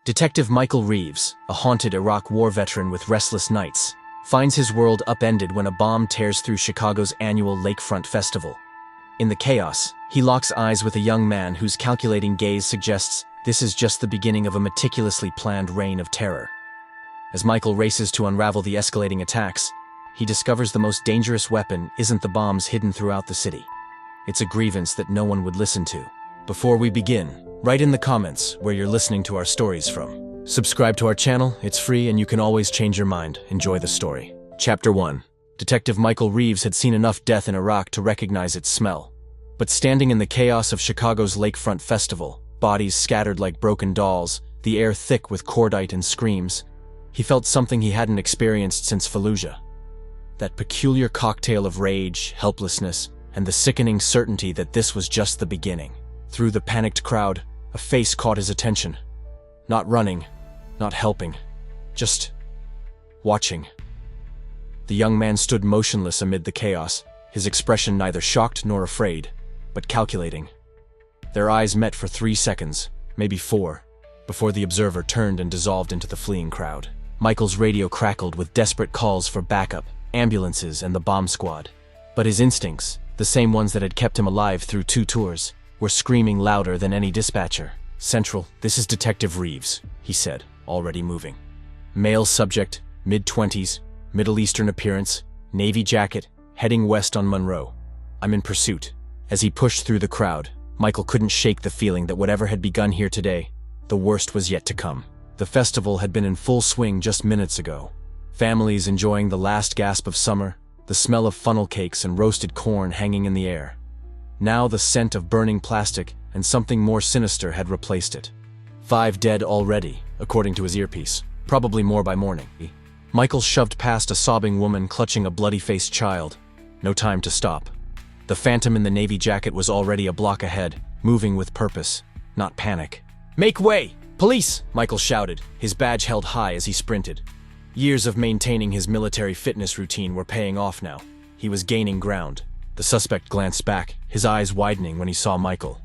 Detective Michael Reeves, a haunted Iraq war veteran with restless nights, finds his world upended when a bomb tears through Chicago's annual Lakefront Festival. In the chaos, he locks eyes with a young man whose calculating gaze suggests this is just the beginning of a meticulously planned reign of terror. As Michael races to unravel the escalating attacks, he discovers the most dangerous weapon isn't the bombs hidden throughout the city. It's a grievance that no one would listen to. Before we begin, write in the comments where you're listening to our stories from. Subscribe to our channel, it's free and you can always change your mind. Enjoy the story. Chapter 1. Detective Michael Reeves had seen enough death in Iraq to recognize its smell. But standing in the chaos of Chicago's Lakefront Festival, bodies scattered like broken dolls, the air thick with cordite and screams, he felt something he hadn't experienced since Fallujah. That peculiar cocktail of rage, helplessness, and the sickening certainty that this was just the beginning. Through the panicked crowd, a face caught his attention. Not running, not helping, just watching. The young man stood motionless amid the chaos, his expression neither shocked nor afraid, but calculating. Their eyes met for 3 seconds, maybe 4, before the observer turned and dissolved into the fleeing crowd. Michael's radio crackled with desperate calls for backup, ambulances, and the bomb squad. But his instincts, the same ones that had kept him alive through 2 tours, were screaming louder than any dispatcher. "Central, this is Detective Reeves," he said, already moving. Male subject, mid-20s, Middle Eastern appearance, navy jacket, heading west on Monroe. "I'm in pursuit." As he pushed through the crowd, Michael couldn't shake the feeling that whatever had begun here today, the worst was yet to come. The festival had been in full swing just minutes ago. Families enjoying the last gasp of summer, the smell of funnel cakes and roasted corn hanging in the air. Now the scent of burning plastic and something more sinister had replaced it. 5 dead already, according to his earpiece, probably more by morning. Michael shoved past a sobbing woman clutching a bloody-faced child. No time to stop. The phantom in the navy jacket was already a block ahead, moving with purpose, not panic. "Make way! Police!" Michael shouted, his badge held high as he sprinted. Years of maintaining his military fitness routine were paying off now. He was gaining ground. The suspect glanced back, his eyes widening when he saw Michael.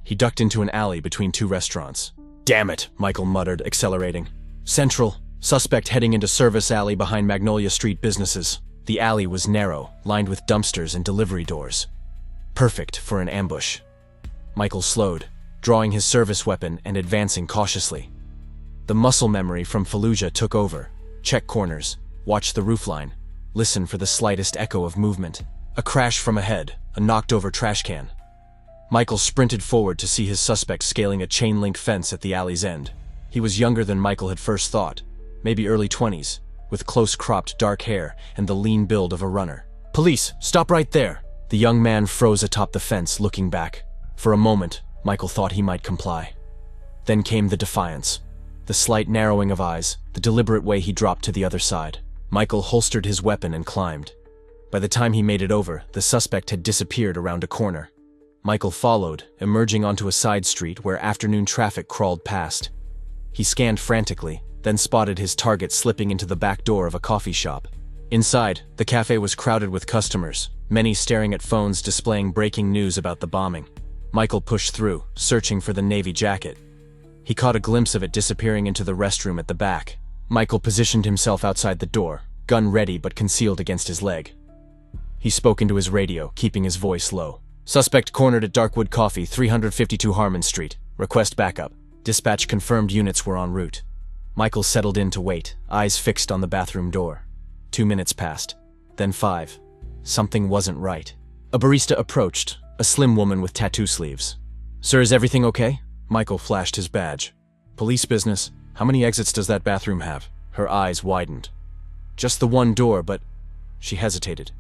He ducked into an alley between 2 restaurants. "Damn it," Michael muttered, accelerating. "Central, suspect heading into service alley behind Magnolia Street businesses." The alley was narrow, lined with dumpsters and delivery doors. Perfect for an ambush. Michael slowed, drawing his service weapon and advancing cautiously. The muscle memory from Fallujah took over. Check corners, watch the roofline, listen for the slightest echo of movement. A crash from ahead, a knocked-over trash can. Michael sprinted forward to see his suspect scaling a chain-link fence at the alley's end. He was younger than Michael had first thought, maybe early 20s, with close-cropped dark hair and the lean build of a runner. "Police, stop right there!" The young man froze atop the fence, looking back. For a moment, Michael thought he might comply. Then came the defiance. The slight narrowing of eyes, the deliberate way he dropped to the other side. Michael holstered his weapon and climbed. By the time he made it over, the suspect had disappeared around a corner. Michael followed, emerging onto a side street where afternoon traffic crawled past. He scanned frantically, then spotted his target slipping into the back door of a coffee shop. Inside, the cafe was crowded with customers, many staring at phones displaying breaking news about the bombing. Michael pushed through, searching for the navy jacket. He caught a glimpse of it disappearing into the restroom at the back. Michael positioned himself outside the door, gun ready but concealed against his leg. He spoke into his radio, keeping his voice low. "Suspect cornered at Darkwood Coffee, 352 Harmon Street. Request backup." Dispatch confirmed units were en route. Michael settled in to wait, eyes fixed on the bathroom door. 2 minutes passed, then 5. Something wasn't right. A barista approached, a slim woman with tattoo sleeves. "Sir, is everything okay?" Michael flashed his badge. "Police business. How many exits does that bathroom have?" Her eyes widened. "Just the one door, but..." She hesitated.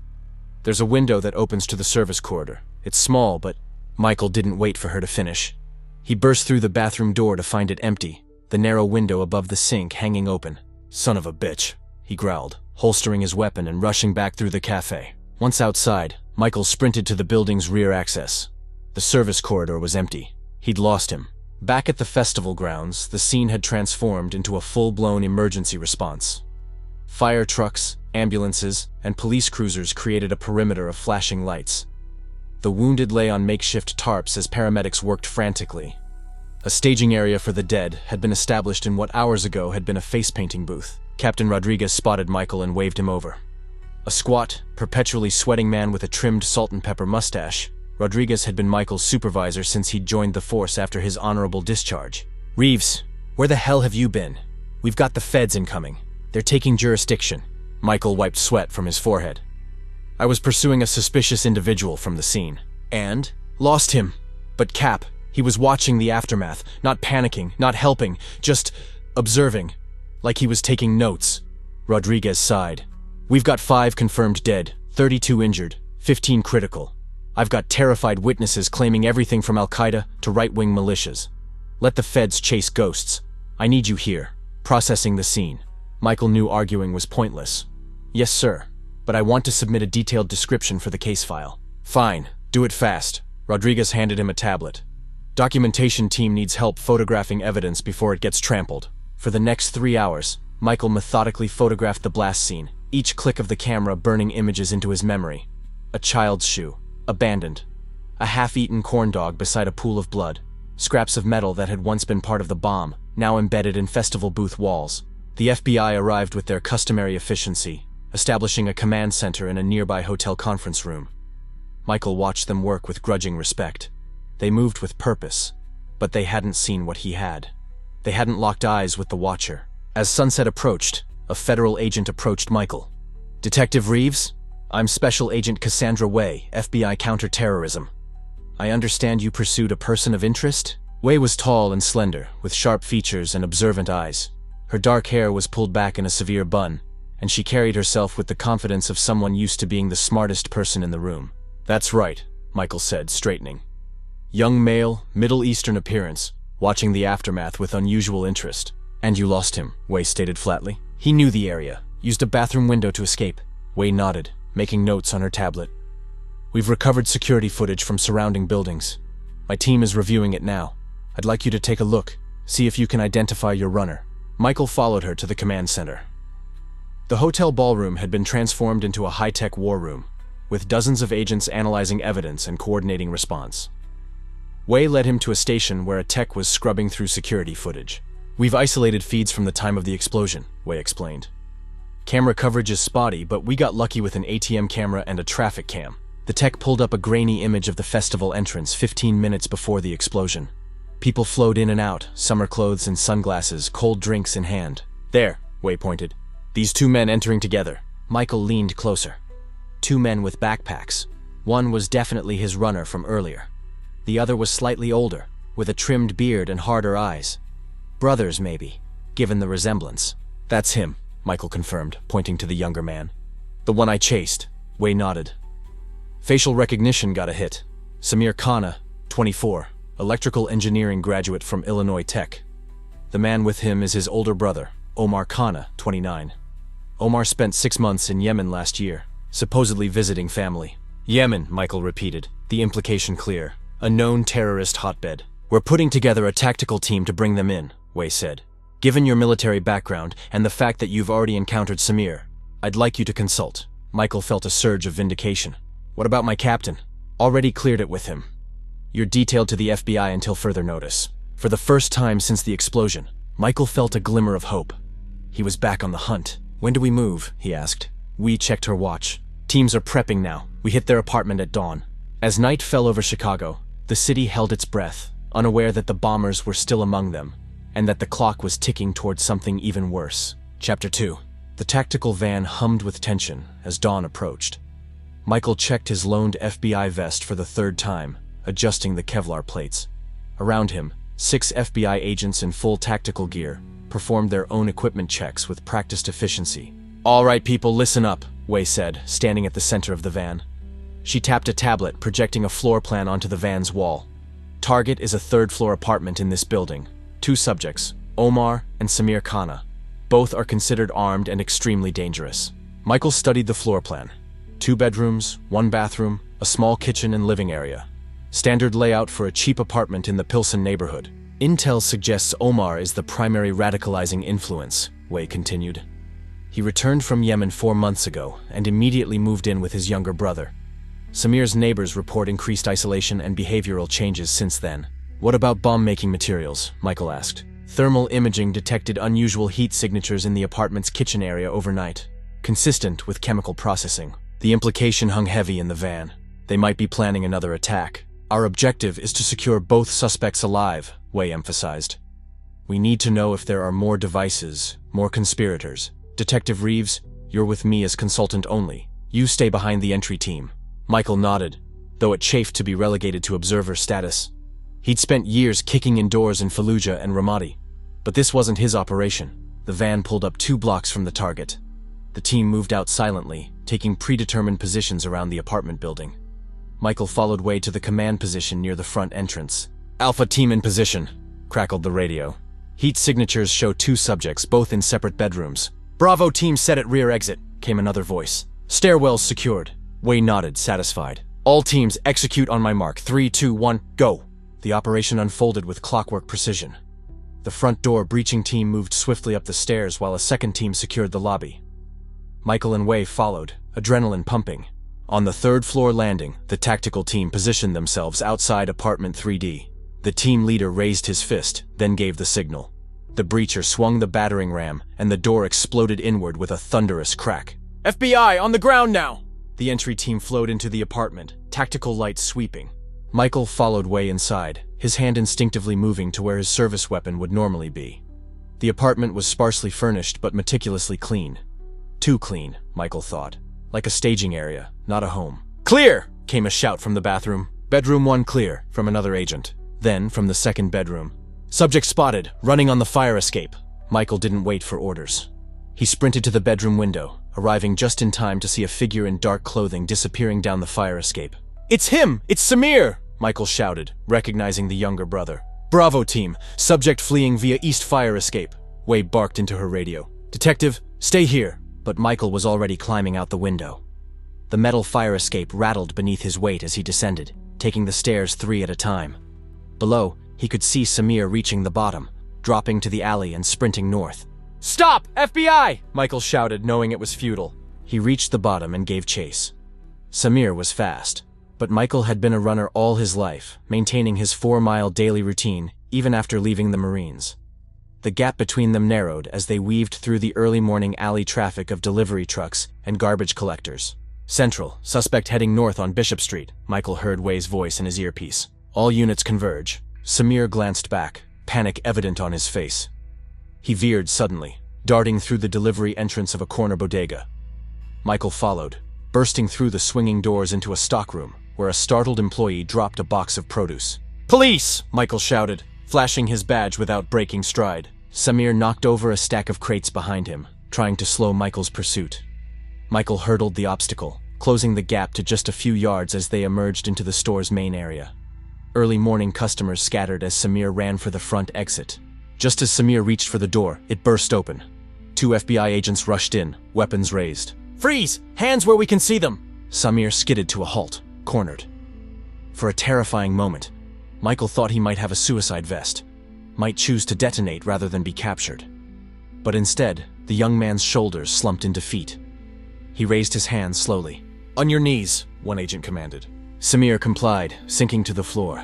"There's a window that opens to the service corridor. It's small, but..." Michael didn't wait for her to finish. He burst through the bathroom door to find it empty, the narrow window above the sink hanging open. "Son of a bitch," he growled, holstering his weapon and rushing back through the cafe. Once outside, Michael sprinted to the building's rear access. The service corridor was empty. He'd lost him. Back at the festival grounds, the scene had transformed into a full-blown emergency response. Fire trucks, ambulances, and police cruisers created a perimeter of flashing lights. The wounded lay on makeshift tarps as paramedics worked frantically. A staging area for the dead had been established in what hours ago had been a face-painting booth. Captain Rodriguez spotted Michael and waved him over. A squat, perpetually sweating man with a trimmed salt-and-pepper mustache, Rodriguez had been Michael's supervisor since he'd joined the force after his honorable discharge. "Reeves, where the hell have you been? We've got the feds incoming. They're taking jurisdiction." Michael wiped sweat from his forehead. "I was pursuing a suspicious individual from the scene. And? Lost him. But Cap, he was watching the aftermath, not panicking, not helping, just observing, like he was taking notes." Rodriguez sighed. "We've got 5 confirmed dead, 32 injured, 15 critical. I've got terrified witnesses claiming everything from Al-Qaeda to right-wing militias. Let the feds chase ghosts. I need you here, processing the scene." Michael knew arguing was pointless. "Yes, sir, but I want to submit a detailed description for the case file." "Fine, do it fast." Rodriguez handed him a tablet. "Documentation team needs help photographing evidence before it gets trampled." For the next 3 hours, Michael methodically photographed the blast scene, each click of the camera burning images into his memory. A child's shoe, abandoned. A half-eaten corn dog beside a pool of blood. Scraps of metal that had once been part of the bomb, now embedded in festival booth walls. The FBI arrived with their customary efficiency, establishing a command center in a nearby hotel conference room. Michael watched them work with grudging respect. They moved with purpose, but they hadn't seen what he had. They hadn't locked eyes with the Watcher. As sunset approached, a federal agent approached Michael. "Detective Reeves? I'm Special Agent Cassandra Way, FBI Counterterrorism. I understand you pursued a person of interest?" Way was tall and slender, with sharp features and observant eyes. Her dark hair was pulled back in a severe bun, and she carried herself with the confidence of someone used to being the smartest person in the room. "That's right," Michael said, straightening. Young male, Middle Eastern appearance, watching the aftermath with unusual interest. "And you lost him," Way stated flatly. "He knew the area, used a bathroom window to escape." Way nodded, making notes on her tablet. "We've recovered security footage from surrounding buildings. My team is reviewing it now. I'd like you to take a look, see if you can identify your runner." Michael followed her to the command center. The hotel ballroom had been transformed into a high-tech war room, with dozens of agents analyzing evidence and coordinating response. Way led him to a station where a tech was scrubbing through security footage. "We've isolated feeds from the time of the explosion," Way explained. "Camera coverage is spotty, but we got lucky with an ATM camera and a traffic cam." The tech pulled up a grainy image of the festival entrance 15 minutes before the explosion. People flowed in and out, summer clothes and sunglasses, cold drinks in hand. "There," Way pointed. "These 2 men entering together." Michael leaned closer. 2 men with backpacks. One was definitely his runner from earlier. The other was slightly older, with a trimmed beard and harder eyes. Brothers, maybe, given the resemblance. "That's him," Michael confirmed, pointing to the younger man. "The one I chased," Way nodded. Facial recognition got a hit. Samir Khanna, 24, electrical engineering graduate from Illinois Tech. The man with him is his older brother, Omar Khanna, 29. Omar spent 6 months in Yemen last year, supposedly visiting family. "Yemen," Michael repeated, the implication clear. "A known terrorist hotbed. We're putting together a tactical team to bring them in," Way said. "Given your military background and the fact that you've already encountered Samir, I'd like you to consult." Michael felt a surge of vindication. "What about my captain?" "Already cleared it with him. You're detailed to the FBI until further notice." For the first time since the explosion, Michael felt a glimmer of hope. He was back on the hunt. "When do we move?" he asked. We checked her watch. "Teams are prepping now. We hit their apartment at dawn." As night fell over Chicago, the city held its breath, unaware that the bombers were still among them, and that the clock was ticking towards something even worse. Chapter 2. The tactical van hummed with tension as dawn approached. Michael checked his loaned FBI vest for the 3rd time, adjusting the Kevlar plates. Around him, 6 FBI agents in full tactical gear performed their own equipment checks with practiced efficiency. "All right, people, listen up," Way said, standing at the center of the van. She tapped a tablet, projecting a floor plan onto the van's wall. "Target is a 3rd-floor apartment in this building. 2 subjects, Omar and Samir Khanna. Both are considered armed and extremely dangerous." Michael studied the floor plan. 2 bedrooms, 1 bathroom, a small kitchen and living area. Standard layout for a cheap apartment in the Pilsen neighborhood. "Intel suggests Omar is the primary radicalizing influence," Way continued. "He returned from Yemen 4 months ago and immediately moved in with his younger brother. Samir's neighbors report increased isolation and behavioral changes since then. What about bomb-making materials? Michael asked. Thermal imaging detected unusual heat signatures in the apartment's kitchen area overnight, consistent with chemical processing. The implication hung heavy in the van. They might be planning another attack. Our objective is to secure both suspects alive, Wei emphasized. We need to know if there are more devices, more conspirators. Detective Reeves, you're with me as consultant only. You stay behind the entry team. Michael nodded, though it chafed to be relegated to observer status. He'd spent years kicking indoors in Fallujah and Ramadi. But this wasn't his operation. The van pulled up 2 blocks from the target. The team moved out silently, taking predetermined positions around the apartment building. Michael followed Wei to the command position near the front entrance. Alpha team in position, crackled the radio. Heat signatures show 2 subjects, both in separate bedrooms. Bravo team set at rear exit, came another voice. Stairwells secured. Wei nodded, satisfied. All teams execute on my mark. 3, 2, 1, go. The operation unfolded with clockwork precision. The front door breaching team moved swiftly up the stairs while a second team secured the lobby. Michael and Wei followed, adrenaline pumping. On the 3rd floor landing, the tactical team positioned themselves outside apartment 3D. The team leader raised his fist, then gave the signal. The breacher swung the battering ram, and the door exploded inward with a thunderous crack. FBI, on the ground now! The entry team flowed into the apartment, tactical lights sweeping. Michael followed Wei inside, his hand instinctively moving to where his service weapon would normally be. The apartment was sparsely furnished but meticulously clean. Too clean, Michael thought. Like a staging area, not a home. Clear! Came a shout from the bathroom. Bedroom 1 clear, from another agent. Then, from the 2nd bedroom. Subject spotted, running on the fire escape. Michael didn't wait for orders. He sprinted to the bedroom window, arriving just in time to see a figure in dark clothing disappearing down the fire escape. It's him! It's Samir! Michael shouted, recognizing the younger brother. Bravo team, subject fleeing via east fire escape. Wei barked into her radio. Detective, stay here. But Michael was already climbing out the window. The metal fire escape rattled beneath his weight as he descended, taking the stairs 3 at a time. Below, he could see Samir reaching the bottom, dropping to the alley and sprinting north. Stop! FBI! Michael shouted, knowing it was futile. He reached the bottom and gave chase. Samir was fast, but Michael had been a runner all his life, maintaining his 4-mile daily routine even after leaving the Marines. The gap between them narrowed as they weaved through the early morning alley traffic of delivery trucks and garbage collectors. Central, suspect heading north on Bishop Street, Michael heard Wei's voice in his earpiece. All units converge. Samir glanced back, panic evident on his face. He veered suddenly, darting through the delivery entrance of a corner bodega. Michael followed, bursting through the swinging doors into a stockroom, where a startled employee dropped a box of produce. Police! Michael shouted, flashing his badge without breaking stride. Samir knocked over a stack of crates behind him, trying to slow Michael's pursuit. Michael hurdled the obstacle, closing the gap to just a few yards as they emerged into the store's main area. Early morning customers scattered as Samir ran for the front exit. Just as Samir reached for the door, it burst open. 2 FBI agents rushed in, weapons raised. Freeze! Hands where we can see them! Samir skidded to a halt, cornered. For a terrifying moment, Michael thought he might have a suicide vest, might choose to detonate rather than be captured. But instead, the young man's shoulders slumped in defeat. He raised his hands slowly. On your knees, one agent commanded. Samir complied, sinking to the floor.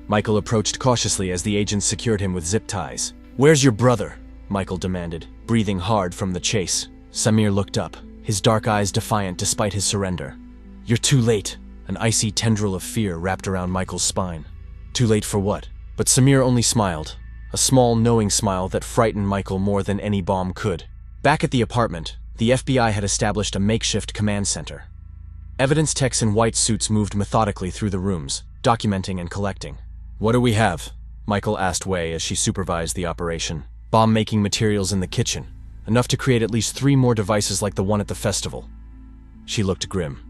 Michael approached cautiously as the agents secured him with zip ties. Where's your brother? Michael demanded, breathing hard from the chase. Samir looked up, his dark eyes defiant despite his surrender. You're too late. An icy tendril of fear wrapped around Michael's spine. Too late for what? But Samir only smiled, a small, knowing smile that frightened Michael more than any bomb could. Back at the apartment, the FBI had established a makeshift command center. Evidence techs in white suits moved methodically through the rooms, documenting and collecting. What do we have? Michael asked Wei as she supervised the operation. Bomb-making materials in the kitchen, enough to create at least 3 more devices like the one at the festival. She looked grim.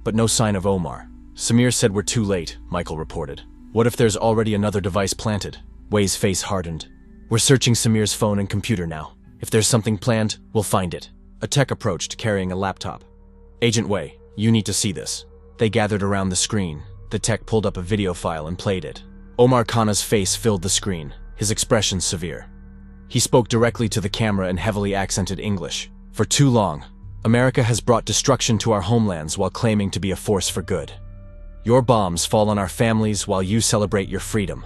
But no sign of Omar. Samir said we're too late, Michael reported. What if there's already another device planted? Wei's face hardened. We're searching Samir's phone and computer now. If there's something planned, we'll find it. A tech approached, carrying a laptop. Agent Wei, you need to see this. They gathered around the screen. The tech pulled up a video file and played it. Omar Khanna's face filled the screen, his expression severe. He spoke directly to the camera in heavily accented English. For too long, America has brought destruction to our homelands while claiming to be a force for good. Your bombs fall on our families while you celebrate your freedom.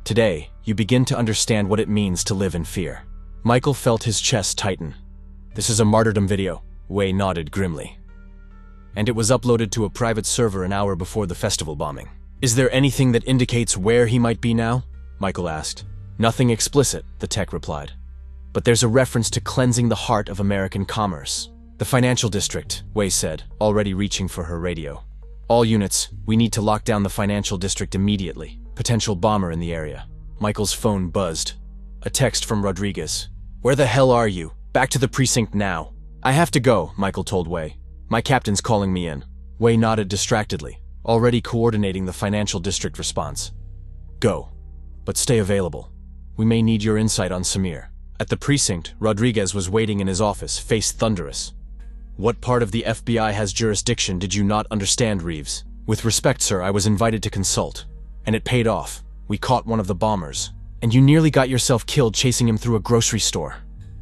Today, you begin to understand what it means to live in fear. Michael felt his chest tighten. This is a martyrdom video, Wei nodded grimly. And it was uploaded to a private server an hour before the festival bombing. Is there anything that indicates where he might be now? Michael asked. Nothing explicit, the tech replied. But there's a reference to cleansing the heart of American commerce. The financial district, Wei said, already reaching for her radio. All units, we need to lock down the financial district immediately. Potential bomber in the area. Michael's phone buzzed. A text from Rodriguez. Where the hell are you? Back to the precinct now. I have to go, Michael told Wei. My captain's calling me in. Wei nodded distractedly, already coordinating the financial district response. Go. But stay available. We may need your insight on Samir. At the precinct, Rodriguez was waiting in his office, face thunderous. What part of the FBI has jurisdiction did you not understand, Reeves? With respect, sir, I was invited to consult. And it paid off. We caught one of the bombers. And you nearly got yourself killed chasing him through a grocery store.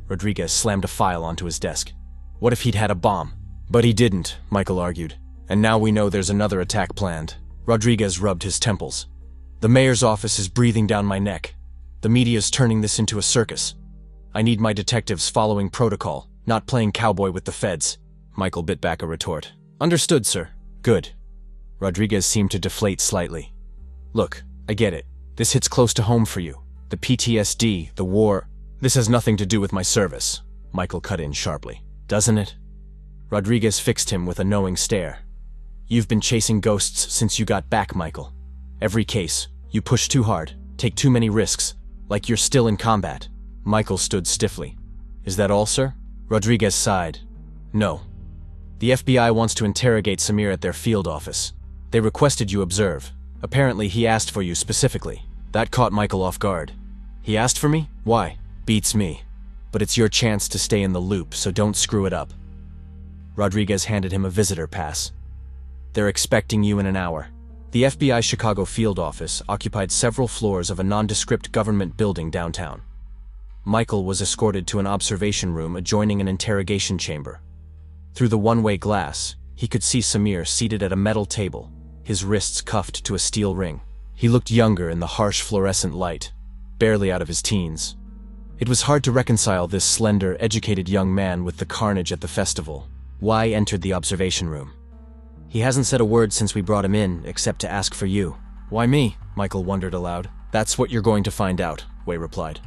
Rodriguez slammed a file onto his desk. What if he'd had a bomb? But he didn't, Michael argued. And now we know there's another attack planned. Rodriguez rubbed his temples. The mayor's office is breathing down my neck. The media's turning this into a circus. I need my detectives following protocol, not playing cowboy with the feds. Michael bit back a retort. Understood, sir. Good. Rodriguez seemed to deflate slightly. Look, I get it. This hits close to home for you. The PTSD, the war. This has nothing to do with my service. Michael cut in sharply. Doesn't it? Rodriguez fixed him with a knowing stare. You've been chasing ghosts since you got back, Michael. Every case, you push too hard, take too many risks, like you're still in combat. Michael stood stiffly. Is that all, sir? Rodriguez sighed. No. The FBI wants to interrogate Samir at their field office. They requested you observe. Apparently he asked for you specifically. That caught Michael off guard. He asked for me? Why? Beats me. But it's your chance to stay in the loop, so don't screw it up. Rodriguez handed him a visitor pass. They're expecting you in an hour. The FBI Chicago field office occupied several floors of a nondescript government building downtown. Michael was escorted to an observation room adjoining an interrogation chamber. Through the one-way glass, he could see Samir seated at a metal table, his wrists cuffed to a steel ring. He looked younger in the harsh fluorescent light, barely out of his teens. It was hard to reconcile this slender, educated young man with the carnage at the festival. Wei entered the observation room. He hasn't said a word since we brought him in, except to ask for you. Why me? Michael wondered aloud. That's what you're going to find out, Wei replied.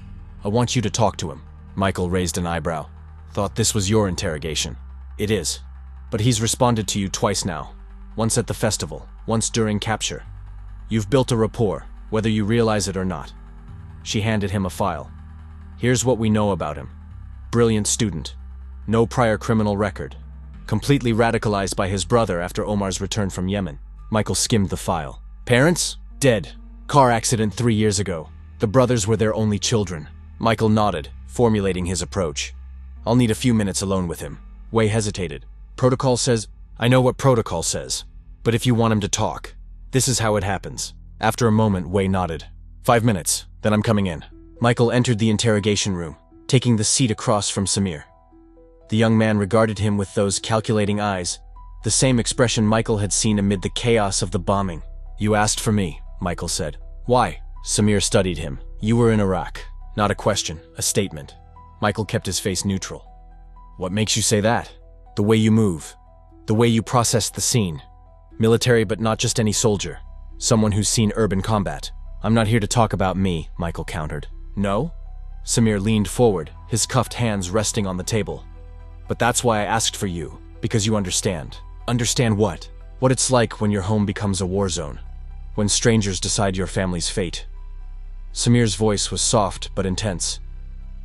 I want you to talk to him. Michael raised an eyebrow. Thought this was your interrogation. It is. But he's responded to you twice now. Once at the festival, once during capture. You've built a rapport, whether you realize it or not. She handed him a file. Here's what we know about him. Brilliant student. No prior criminal record. Completely radicalized by his brother after Omar's return from Yemen. Michael skimmed the file. Parents? Dead. Car accident 3 years ago. The brothers were their only children. Michael nodded, formulating his approach. I'll need a few minutes alone with him. Wei hesitated. Protocol says... I know what protocol says. But if you want him to talk, this is how it happens. After a moment, Wei nodded. 5 minutes, then I'm coming in. Michael entered the interrogation room, taking the seat across from Samir. The young man regarded him with those calculating eyes, the same expression Michael had seen amid the chaos of the bombing. You asked for me, Michael said. Why? Samir studied him. You were in Iraq. Not a question, a statement. Michael kept his face neutral. What makes you say that? The way you move. The way you processed the scene. Military, but not just any soldier. Someone who's seen urban combat. I'm not here to talk about me, Michael countered. No? Samir leaned forward, his cuffed hands resting on the table. But that's why I asked for you, because you understand. Understand what? What it's like when your home becomes a war zone. When strangers decide your family's fate. Samir's voice was soft but intense.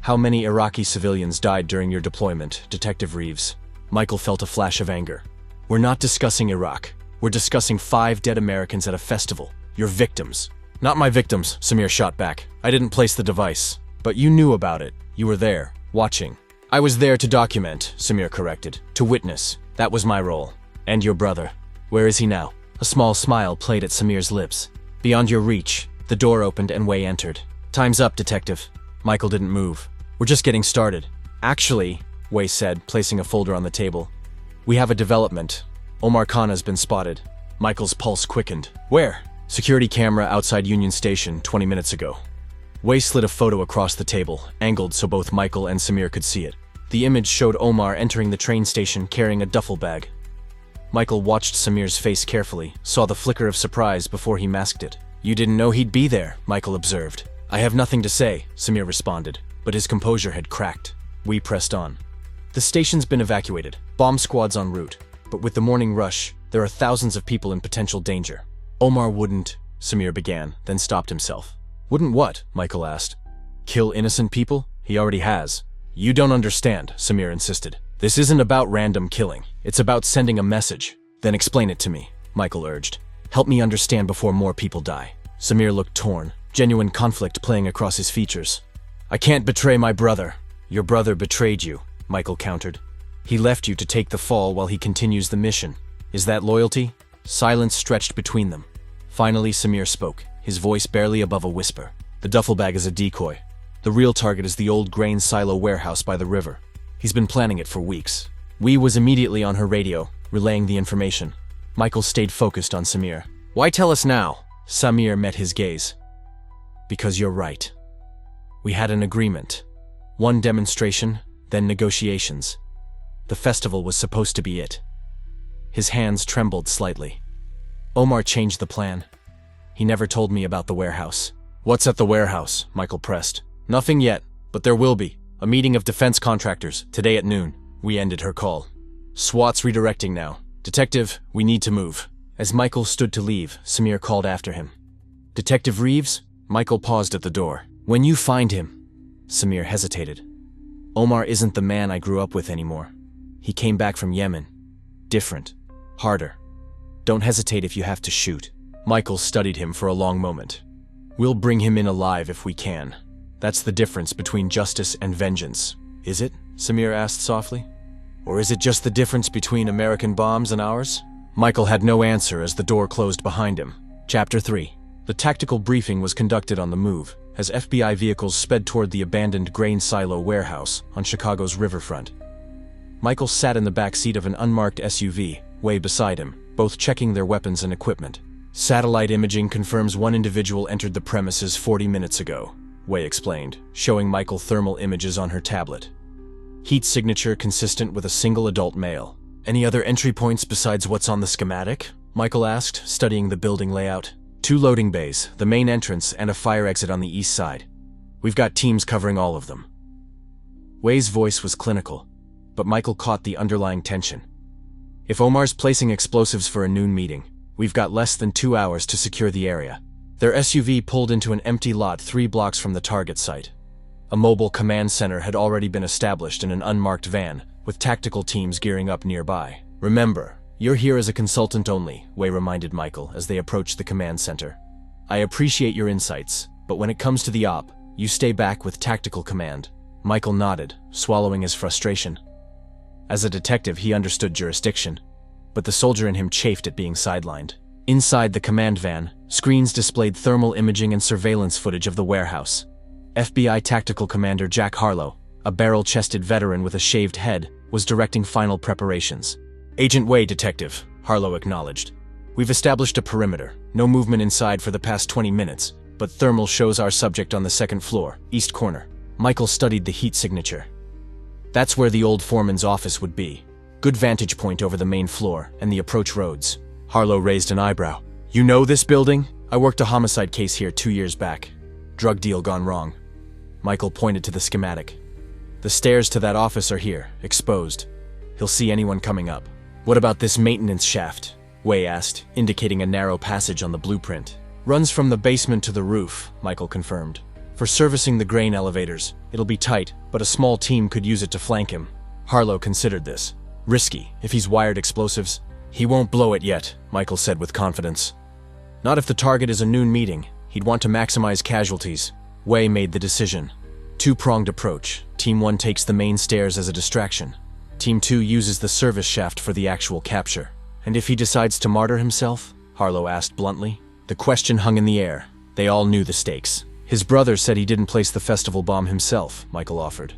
How many Iraqi civilians died during your deployment, Detective Reeves? Michael felt a flash of anger. We're not discussing Iraq. We're discussing 5 dead Americans at a festival. Your victims. Not my victims, Samir shot back. I didn't place the device. But you knew about it. You were there, watching. I was there to document, Samir corrected. To witness. That was my role. And your brother. Where is he now? A small smile played at Samir's lips. Beyond your reach. The door opened and Wei entered. Time's up, Detective. Michael didn't move. We're just getting started. Actually, Wei said, placing a folder on the table. We have a development. Omar Khan has been spotted. Michael's pulse quickened. Where? Security camera outside Union Station 20 minutes ago. Wei slid a photo across the table, angled so both Michael and Samir could see it. The image showed Omar entering the train station carrying a duffel bag. Michael watched Samir's face carefully, saw the flicker of surprise before he masked it. "You didn't know he'd be there," Michael observed. "I have nothing to say," Samir responded, but his composure had cracked. We pressed on. The station's been evacuated, bomb squads en route, but with the morning rush, there are thousands of people in potential danger. "Omar wouldn't," Samir began, then stopped himself. "Wouldn't what?" Michael asked. "Kill innocent people? He already has." "You don't understand," Samir insisted. "This isn't about random killing. It's about sending a message." "Then explain it to me," Michael urged. "Help me understand before more people die." Samir looked torn, genuine conflict playing across his features. "I can't betray my brother." "Your brother betrayed you," Michael countered. "He left you to take the fall while he continues the mission. Is that loyalty?" Silence stretched between them. Finally, Samir spoke, his voice barely above a whisper. "The duffel bag is a decoy. The real target is the old grain silo warehouse by the river. He's been planning it for weeks." Wei was immediately on her radio, relaying the information. Michael stayed focused on Samir. "Why tell us now?" Samir met his gaze. "Because you're right. We had an agreement. One demonstration, then negotiations. The festival was supposed to be it." His hands trembled slightly. "Omar changed the plan. He never told me about the warehouse." "What's at the warehouse?" Michael pressed. "Nothing yet, but there will be. A meeting of defense contractors, today at noon." We ended her call. "SWAT's redirecting now. Detective, we need to move." As Michael stood to leave, Samir called after him. "Detective Reeves?" Michael paused at the door. "When you find him..." Samir hesitated. "Omar isn't the man I grew up with anymore. He came back from Yemen. Different. Harder. Don't hesitate if you have to shoot." Michael studied him for a long moment. "We'll bring him in alive if we can. That's the difference between justice and vengeance." "Is it?" Samir asked softly. "Or is it just the difference between American bombs and ours?" Michael had no answer as the door closed behind him. Chapter 3. The tactical briefing was conducted on the move, as FBI vehicles sped toward the abandoned grain silo warehouse on Chicago's riverfront. Michael sat in the back seat of an unmarked SUV, Wei beside him, both checking their weapons and equipment. "Satellite imaging confirms one individual entered the premises 40 minutes ago," Wei explained, showing Michael thermal images on her tablet. "Heat signature consistent with a single adult male." "Any other entry points besides what's on the schematic?" Michael asked, studying the building layout. "2 loading bays, the main entrance, and a fire exit on the east side. We've got teams covering all of them." Wei's voice was clinical, but Michael caught the underlying tension. "If Omar's placing explosives for a noon meeting, we've got less than 2 hours to secure the area." Their SUV pulled into an empty lot 3 blocks from the target site. A mobile command center had already been established in an unmarked van, with tactical teams gearing up nearby. "Remember, you're here as a consultant only," Wei reminded Michael as they approached the command center. "I appreciate your insights, but when it comes to the op, you stay back with tactical command." Michael nodded, swallowing his frustration. As a detective, he understood jurisdiction, but the soldier in him chafed at being sidelined. Inside the command van, screens displayed thermal imaging and surveillance footage of the warehouse. FBI Tactical Commander Jack Harlow, a barrel-chested veteran with a shaved head, was directing final preparations. "Agent Wei, detective," Harlow acknowledged. "We've established a perimeter, no movement inside for the past 20 minutes, but thermal shows our subject on the second floor, east corner." Michael studied the heat signature. "That's where the old foreman's office would be. Good vantage point over the main floor and the approach roads." Harlow raised an eyebrow. "You know this building? I worked a homicide case here 2 years back. Drug deal gone wrong." Michael pointed to the schematic. "The stairs to that office are here, exposed. He'll see anyone coming up." "What about this maintenance shaft?" Wei asked, indicating a narrow passage on the blueprint. "Runs from the basement to the roof," Michael confirmed. "For servicing the grain elevators, it'll be tight, but a small team could use it to flank him." Harlow considered this. "Risky, if he's wired explosives." "He won't blow it yet," Michael said with confidence. "Not if the target is a noon meeting. He'd want to maximize casualties." Wei made the decision. Two-pronged approach. Team 1 takes the main stairs as a distraction. Team 2 uses the service shaft for the actual capture. "And if he decides to martyr himself?" Harlow asked bluntly. The question hung in the air. They all knew the stakes. "His brother said he didn't place the festival bomb himself," Michael offered.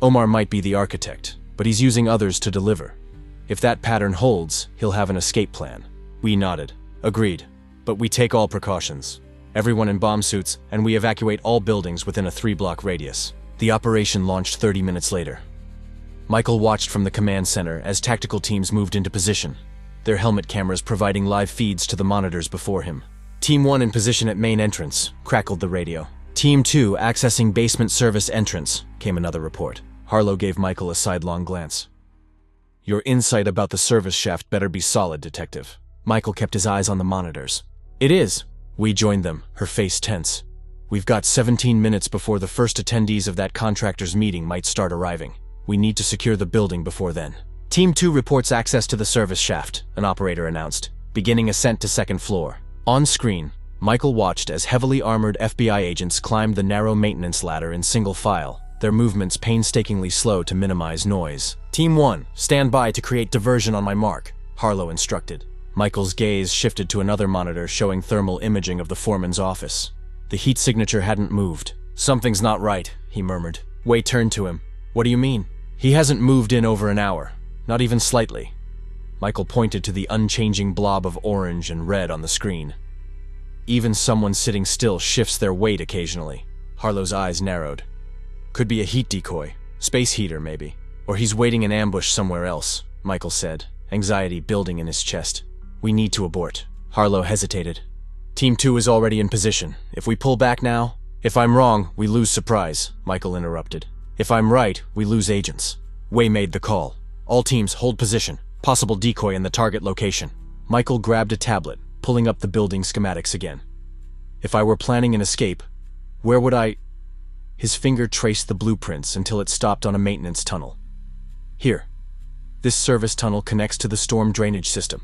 "Omar might be the architect, but he's using others to deliver. If that pattern holds, he'll have an escape plan." We nodded. "Agreed. But we take all precautions. Everyone in bomb suits, and we evacuate all buildings within a 3-block radius. The operation launched 30 minutes later. Michael watched from the command center as tactical teams moved into position, their helmet cameras providing live feeds to the monitors before him. Team 1 in position at main entrance, crackled the radio. Team 2 accessing basement service entrance, came another report. Harlow gave Michael a sidelong glance. Your insight about the service shaft better be solid, Detective. Michael kept his eyes on the monitors. It is. We joined them, her face tense. We've got 17 minutes before the first attendees of that contractors' meeting might start arriving. We need to secure the building before then. Team 2 reports access to the service shaft, an operator announced, beginning ascent to second floor. On screen, Michael watched as heavily armored FBI agents climbed the narrow maintenance ladder in single file, their movements painstakingly slow to minimize noise. Team 1, stand by to create diversion on my mark, Harlow instructed. Michael's gaze shifted to another monitor showing thermal imaging of the foreman's office. The heat signature hadn't moved. Something's not right, he murmured. Wei turned to him. What do you mean? He hasn't moved in over an hour. Not even slightly. Michael pointed to the unchanging blob of orange and red on the screen. Even someone sitting still shifts their weight occasionally. Harlow's eyes narrowed. Could be a heat decoy. Space heater, maybe. Or he's waiting in ambush somewhere else, Michael said, anxiety building in his chest. We need to abort. Harlow hesitated. Team 2 is already in position. If we pull back now... If I'm wrong, we lose surprise, Michael interrupted. If I'm right, we lose agents. Wei made the call. All teams hold position. Possible decoy in the target location. Michael grabbed a tablet, pulling up the building schematics again. If I were planning an escape, where would I... His finger traced the blueprints until it stopped on a maintenance tunnel. Here. This service tunnel connects to the storm drainage system.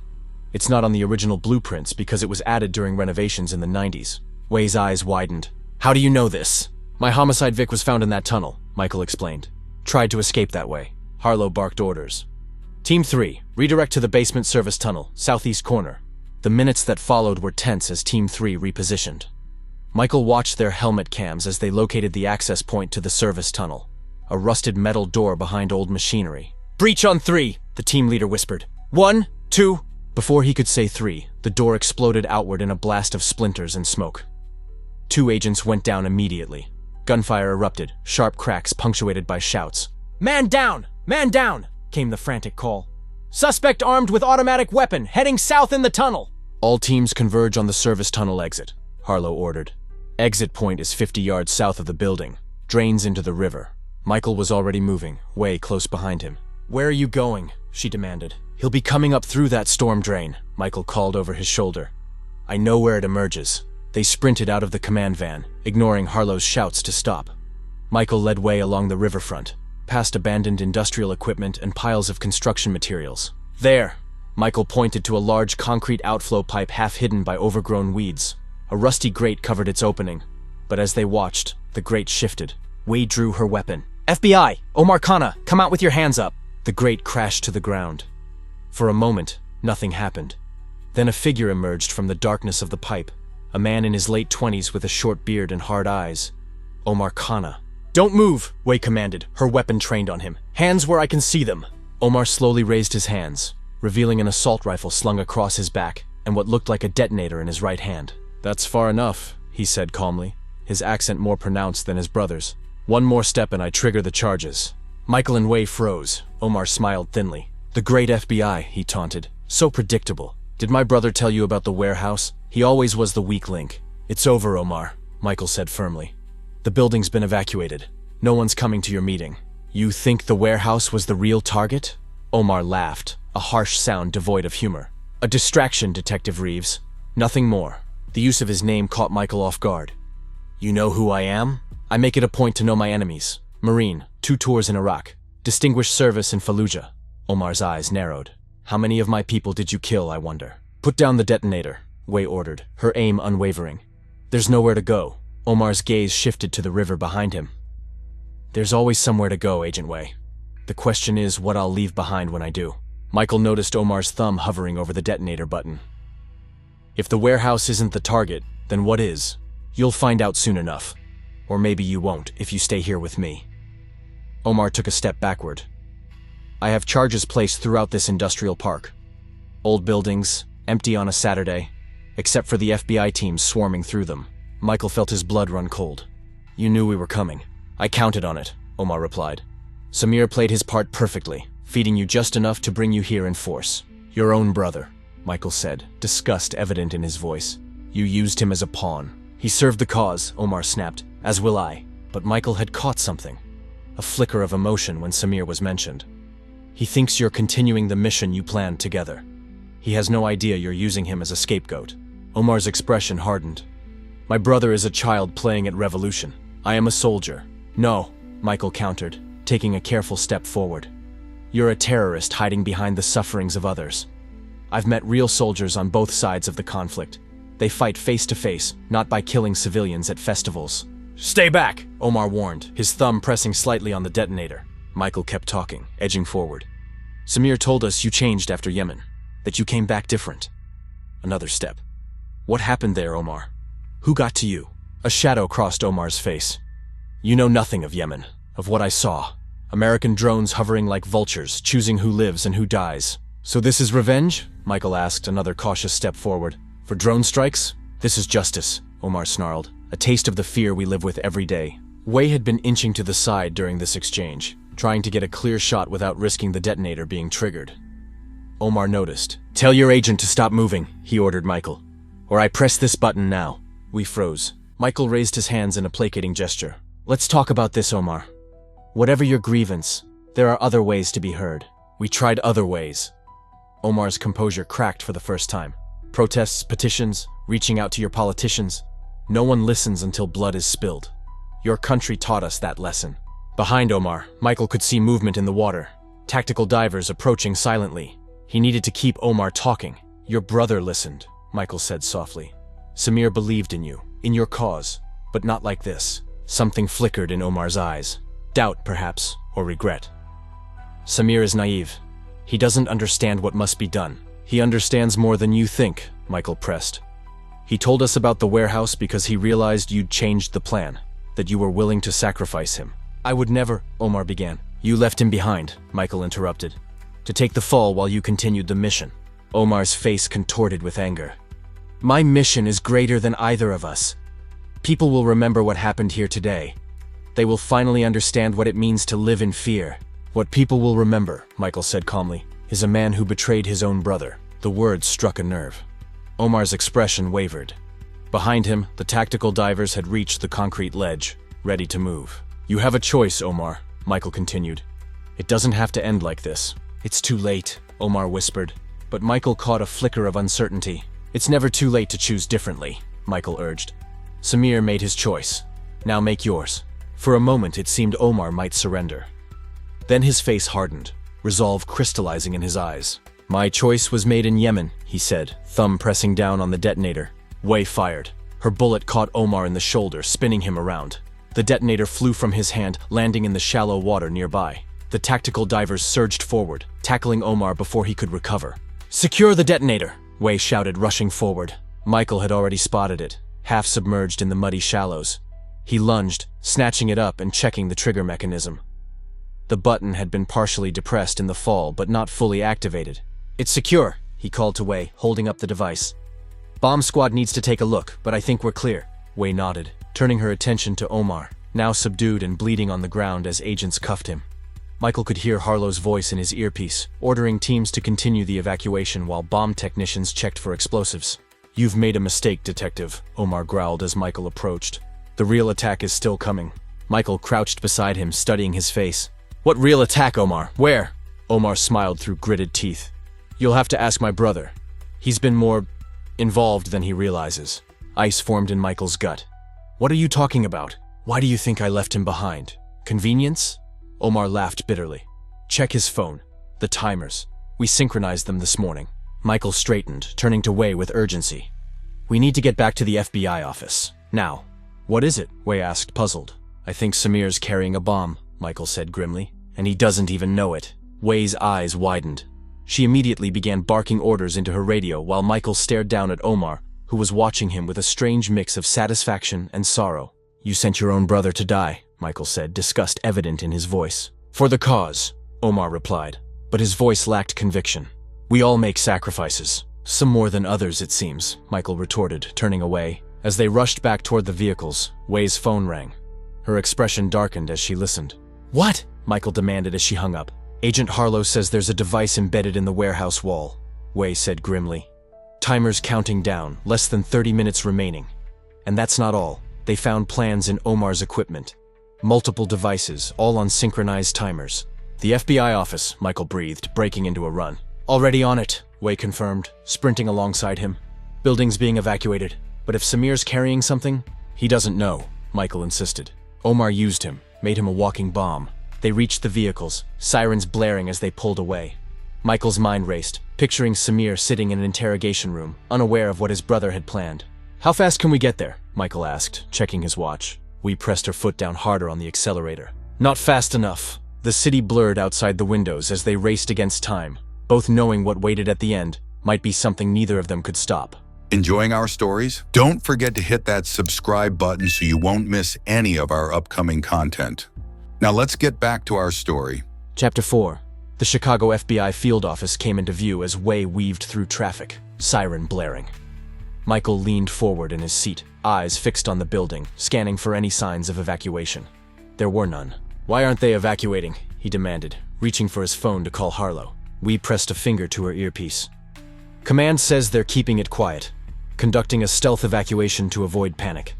It's not on the original blueprints because it was added during renovations in the 90s. Wei's eyes widened. How do you know this? My homicide Vic was found in that tunnel, Michael explained. Tried to escape that way. Harlow barked orders. Team 3, redirect to the basement service tunnel, southeast corner. The minutes that followed were tense as Team 3 repositioned. Michael watched their helmet cams as they located the access point to the service tunnel, a rusted metal door behind old machinery. Breach on 3, the team leader whispered. 1, 2... Before he could say 3, the door exploded outward in a blast of splinters and smoke. 2 agents went down immediately. Gunfire erupted, sharp cracks punctuated by shouts. Man down! Man down! Came the frantic call. Suspect armed with automatic weapon, heading south in the tunnel! All teams converge on the service tunnel exit, Harlow ordered. Exit point is 50 yards south of the building, drains into the river. Michael was already moving, Wei close behind him. Where are you going? She demanded. He'll be coming up through that storm drain, Michael called over his shoulder. I know where it emerges. They sprinted out of the command van, ignoring Harlow's shouts to stop. Michael led Wei along the riverfront, past abandoned industrial equipment and piles of construction materials. There! Michael pointed to a large concrete outflow pipe half hidden by overgrown weeds. A rusty grate covered its opening, but as they watched, the grate shifted. Wei drew her weapon. FBI! Omar Khanna, come out with your hands up! The grate crashed to the ground. For a moment, nothing happened. Then a figure emerged from the darkness of the pipe, a man in his late 20s with a short beard and hard eyes. Omar Khanna. Don't move, Wei commanded, her weapon trained on him. Hands where I can see them. Omar slowly raised his hands, revealing an assault rifle slung across his back and what looked like a detonator in his right hand. That's far enough, he said calmly, his accent more pronounced than his brother's. One more step and I trigger the charges. Michael and Wei froze. Omar smiled thinly. The great FBI, he taunted. So predictable. Did my brother tell you about the warehouse? He always was the weak link. It's over, Omar, Michael said firmly. The building's been evacuated. No one's coming to your meeting. You think the warehouse was the real target? Omar laughed, a harsh sound devoid of humor. A distraction, Detective Reeves. Nothing more. The use of his name caught Michael off guard. You know who I am? I make it a point to know my enemies. Marine, 2 tours in Iraq. Distinguished service in Fallujah. Omar's eyes narrowed. How many of my people did you kill, I wonder? Put down the detonator, Wei ordered, her aim unwavering. There's nowhere to go. Omar's gaze shifted to the river behind him. There's always somewhere to go, Agent Wei. The question is what I'll leave behind when I do. Michael noticed Omar's thumb hovering over the detonator button. If the warehouse isn't the target, then what is? You'll find out soon enough. Or maybe you won't if you stay here with me. Omar took a step backward. I have charges placed throughout this industrial park. Old buildings, empty on a Saturday. except for the FBI teams swarming through them. Michael felt his blood run cold. You knew we were coming. I counted on it, Omar replied. Samir played his part perfectly, feeding you just enough to bring you here in force. Your own brother, Michael said, disgust evident in his voice. You used him as a pawn. He served the cause, Omar snapped, as will I. But Michael had caught something. A flicker of emotion when Samir was mentioned. He thinks you're continuing the mission you planned together. He has no idea you're using him as a scapegoat. Omar's expression hardened. My brother is a child playing at revolution. I am a soldier. No, Michael countered, taking a careful step forward. You're a terrorist hiding behind the sufferings of others. I've met real soldiers on both sides of the conflict. They fight face to face, not by killing civilians at festivals. Stay back, Omar warned, his thumb pressing slightly on the detonator. Michael kept talking, edging forward. Samir told us you changed after Yemen, that you came back different. Another step. What happened there, Omar? Who got to you? A shadow crossed Omar's face. You know nothing of Yemen, of what I saw. American drones hovering like vultures, choosing who lives and who dies. So this is revenge? Michael asked, another cautious step forward. For drone strikes? This is justice, Omar snarled, a taste of the fear we live with every day. Wei had been inching to the side during this exchange, trying to get a clear shot without risking the detonator being triggered. Omar noticed. Tell your agent to stop moving, he ordered Michael. Or I press this button now. We froze. Michael raised his hands in a placating gesture. Let's talk about this, Omar. Whatever your grievance, there are other ways to be heard. We tried other ways. Omar's composure cracked for the first time. Protests, petitions, reaching out to your politicians. No one listens until blood is spilled. Your country taught us that lesson. Behind Omar, Michael could see movement in the water. Tactical divers approaching silently. He needed to keep Omar talking. Your brother listened, Michael said softly. Samir believed in you, in your cause, but not like this. Something flickered in Omar's eyes. Doubt, perhaps, or regret. Samir is naive. He doesn't understand what must be done. He understands more than you think, Michael pressed. He told us about the warehouse because he realized you'd changed the plan, that you were willing to sacrifice him. I would never, Omar began. You left him behind, Michael interrupted, to take the fall while you continued the mission. Omar's face contorted with anger. My mission is greater than either of us. People will remember what happened here today. They will finally understand what it means to live in fear. What people will remember, Michael said calmly, is a man who betrayed his own brother. The words struck a nerve. Omar's expression wavered. Behind him, the tactical divers had reached the concrete ledge, ready to move. You have a choice, Omar, Michael continued. It doesn't have to end like this. It's too late, Omar whispered, but Michael caught a flicker of uncertainty. It's never too late to choose differently, Michael urged. Samir made his choice. Now make yours. For a moment it seemed Omar might surrender. Then his face hardened, resolve crystallizing in his eyes. My choice was made in Yemen, he said, thumb pressing down on the detonator. Wei fired. Her bullet caught Omar in the shoulder, spinning him around. The detonator flew from his hand, landing in the shallow water nearby. The tactical divers surged forward, tackling Omar before he could recover. Secure the detonator, Wei shouted, rushing forward. Michael had already spotted it, half submerged in the muddy shallows. He lunged, snatching it up and checking the trigger mechanism. The button had been partially depressed in the fall, but not fully activated. It's secure, he called to Wei, holding up the device. Bomb squad needs to take a look, but I think we're clear. Wei nodded, turning her attention to Omar, now subdued and bleeding on the ground as agents cuffed him. Michael could hear Harlow's voice in his earpiece, ordering teams to continue the evacuation while bomb technicians checked for explosives. You've made a mistake, Detective, Omar growled as Michael approached. The real attack is still coming. Michael crouched beside him, studying his face. What real attack, Omar? Where? Omar smiled through gritted teeth. You'll have to ask my brother. He's been more involved than he realizes. Ice formed in Michael's gut. What are you talking about? Why do you think I left him behind? Convenience? Omar laughed bitterly. Check his phone. The timers. We synchronized them this morning. Michael straightened, turning to Wei with urgency. We need to get back to the FBI office. Now. What is it? Wei asked, puzzled. I think Samir's carrying a bomb, Michael said grimly. And he doesn't even know it. Wei's eyes widened. She immediately began barking orders into her radio while Michael stared down at Omar, who was watching him with a strange mix of satisfaction and sorrow. You sent your own brother to die, Michael said, disgust evident in his voice. For the cause, Omar replied, but his voice lacked conviction. We all make sacrifices. Some more than others, it seems, Michael retorted, turning away. As they rushed back toward the vehicles, Wei's phone rang. Her expression darkened as she listened. "What?" Michael demanded as she hung up. "Agent Harlow says there's a device embedded in the warehouse wall," Wei said grimly. "Timer's counting down, less than 30 minutes remaining. And that's not all. They found plans in Omar's equipment. Multiple devices, all on synchronized timers." "The FBI office," Michael breathed, breaking into a run. "Already on it," Wei confirmed, sprinting alongside him. "Building's being evacuated. But if Samir's carrying something, he doesn't know," Michael insisted. "Omar used him, made him a walking bomb." They reached the vehicles, sirens blaring as they pulled away. Michael's mind raced, picturing Samir sitting in an interrogation room, unaware of what his brother had planned. "How fast can we get there?" Michael asked, checking his watch. Wei pressed her foot down harder on the accelerator. "Not fast enough." The city blurred outside the windows as they raced against time, both knowing what waited at the end might be something neither of them could stop. Enjoying our stories? Don't forget to hit that subscribe button so you won't miss any of our upcoming content. Now let's get back to our story. Chapter 4. The Chicago FBI field office came into view as Wei weaved through traffic, siren blaring. Michael leaned forward in his seat, eyes fixed on the building, scanning for any signs of evacuation. There were none. "Why aren't they evacuating?" he demanded, reaching for his phone to call Harlow. Wei pressed a finger to her earpiece. "Command says they're keeping it quiet, conducting a stealth evacuation to avoid panic.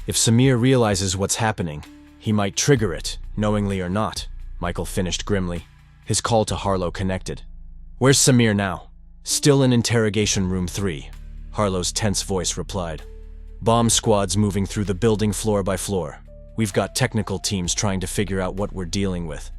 If Samir realizes what's happening, he might trigger it, knowingly or not," Michael finished grimly. His call to Harlow connected. "Where's Samir now?" "Still in interrogation room 3, Harlow's tense voice replied. "Bomb squads moving through the building floor by floor. We've got technical teams trying to figure out what we're dealing with.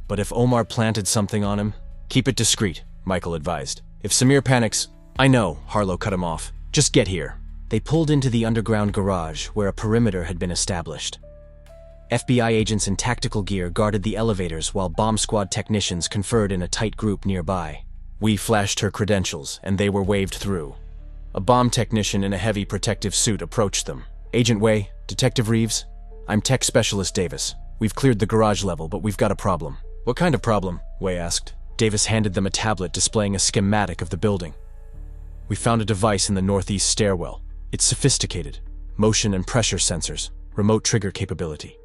But if Omar planted something on him, keep it discreet," Michael advised. "If Samir panics—" "I know," Harlow cut him off. "Just get here." They pulled into the underground garage where a perimeter had been established. FBI agents in tactical gear guarded the elevators while bomb squad technicians conferred in a tight group nearby. Wei flashed her credentials, and they were waved through. A bomb technician in a heavy protective suit approached them. "Agent Wei, Detective Reeves, I'm Tech Specialist Davis. We've cleared the garage level, but we've got a problem." "What kind of problem?" Wei asked. Davis handed them a tablet displaying a schematic of the building. "We found a device in the northeast stairwell. It's sophisticated. Motion and pressure sensors, remote trigger capability.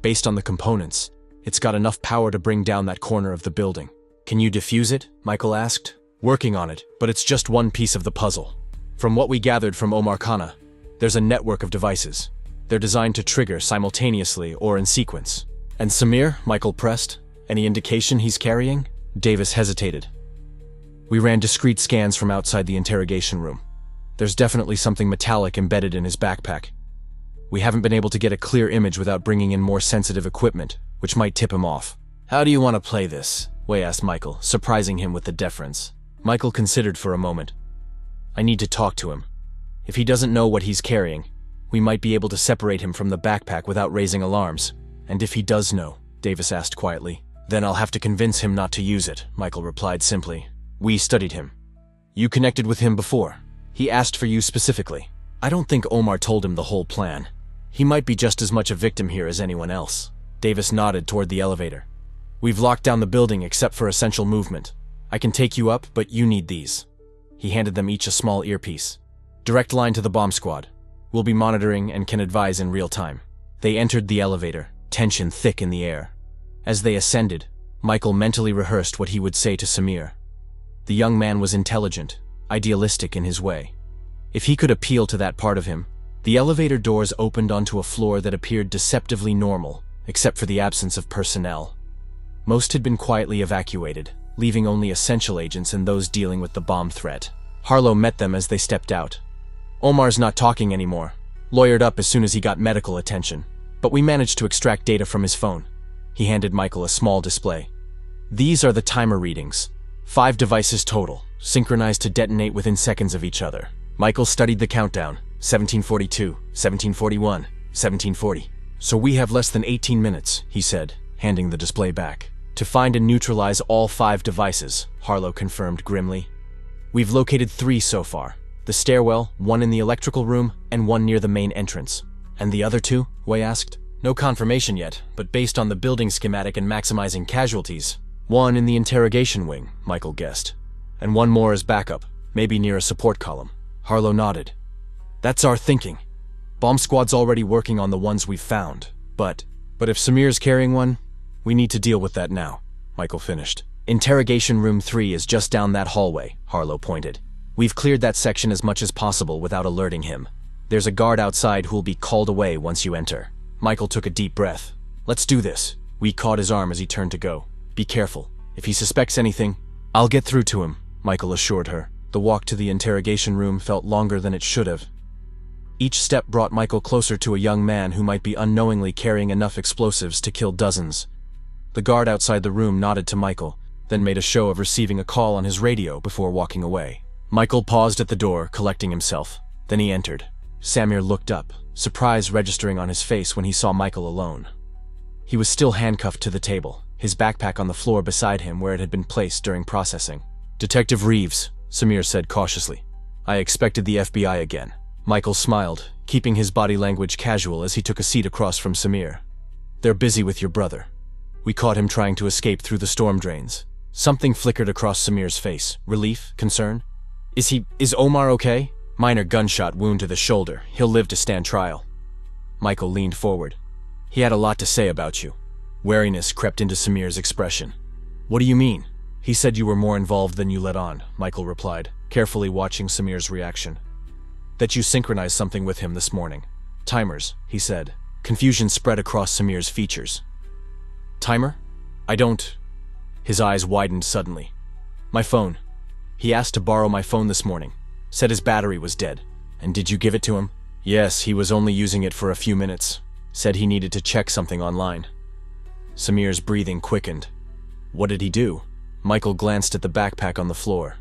Based on the components, it's got enough power to bring down that corner of the building." "Can you defuse it?" Michael asked. "Working on it, but it's just one piece of the puzzle. From what we gathered from Omar Khanna, there's a network of devices. They're designed to trigger simultaneously or in sequence." "And Samir?" Michael pressed. "Any indication he's carrying?" Davis hesitated. "We ran discrete scans from outside the interrogation room. There's definitely something metallic embedded in his backpack. We haven't been able to get a clear image without bringing in more sensitive equipment, which might tip him off." "How do you want to play this?" Wei asked Michael, surprising him with the deference. Michael considered for a moment. "I need to talk to him. If he doesn't know what he's carrying, we might be able to separate him from the backpack without raising alarms. And if he does know," Davis asked quietly, "then I'll have to convince him not to use it," Michael replied simply. "We studied him. You connected with him before. He asked for you specifically. I don't think Omar told him the whole plan. He might be just as much a victim here as anyone else." Davis nodded toward the elevator. "We've locked down the building except for essential movement. I can take you up, but you need these." He handed them each a small earpiece. "Direct line to the bomb squad. We'll be monitoring and can advise in real time." They entered the elevator, tension thick in the air. As they ascended, Michael mentally rehearsed what he would say to Samir. The young man was intelligent, idealistic in his way. If he could appeal to that part of him, the elevator doors opened onto a floor that appeared deceptively normal, except for the absence of personnel. Most had been quietly evacuated, leaving only essential agents and those dealing with the bomb threat. Harlow met them as they stepped out. "Omar's not talking anymore. Lawyered up as soon as he got medical attention. But we managed to extract data from his phone." He handed Michael a small display. "These are the timer readings. 5 devices total, synchronized to detonate within seconds of each other." Michael studied the countdown. 1742, 1741, 1740. "So we have less than 18 minutes, he said, handing the display back. "To find and neutralize all 5 devices," Harlow confirmed grimly. "We've located 3 so far. The stairwell, 1 in the electrical room, and 1 near the main entrance." "And the other 2? Wei asked. "No confirmation yet, but based on the building schematic and maximizing casualties, 1 in the interrogation wing," Michael guessed. "And 1 more as backup. Maybe near a support column. Harlow nodded. That's our thinking. Bomb squad's already working on the ones we've found. But if Samir's carrying one, we need to deal with that now, Michael finished. Interrogation room 3 is just down that hallway, Harlow pointed. We've cleared that section as much as possible without alerting him. There's a guard outside who'll be called away once you enter. Michael took a deep breath. Let's do this. We caught his arm as he turned to go. Be careful. If he suspects anything, I'll get through to him, Michael assured her. The walk to the interrogation room felt longer than it should have. Each step brought Michael closer to a young man who might be unknowingly carrying enough explosives to kill dozens. The guard outside the room nodded to Michael, then made a show of receiving a call on his radio before walking away. Michael paused at the door, collecting himself. Then he entered. Samir looked up, surprise registering on his face when he saw Michael alone. He was still handcuffed to the table, his backpack on the floor beside him where it had been placed during processing. Detective Reeves, Samir said cautiously. I expected the FBI again. Michael smiled, keeping his body language casual as he took a seat across from Samir. They're busy with your brother. We caught him trying to escape through the storm drains. Something flickered across Samir's face. Relief? Concern? Is Omar okay? Minor gunshot wound to the shoulder. He'll live to stand trial. Michael leaned forward. He had a lot to say about you. Wariness crept into Samir's expression. What do you mean? He said you were more involved than you let on, Michael replied, carefully watching Samir's reaction. That you synchronized something with him this morning. Timers, he said. Confusion spread across Samir's features. Timer? I don't... His eyes widened suddenly. My phone. He asked to borrow my phone this morning. Said his battery was dead. And did you give it to him? Yes, he was only using it for a few minutes. Said he needed to check something online. Samir's breathing quickened. What did he do? Michael glanced at the backpack on the floor.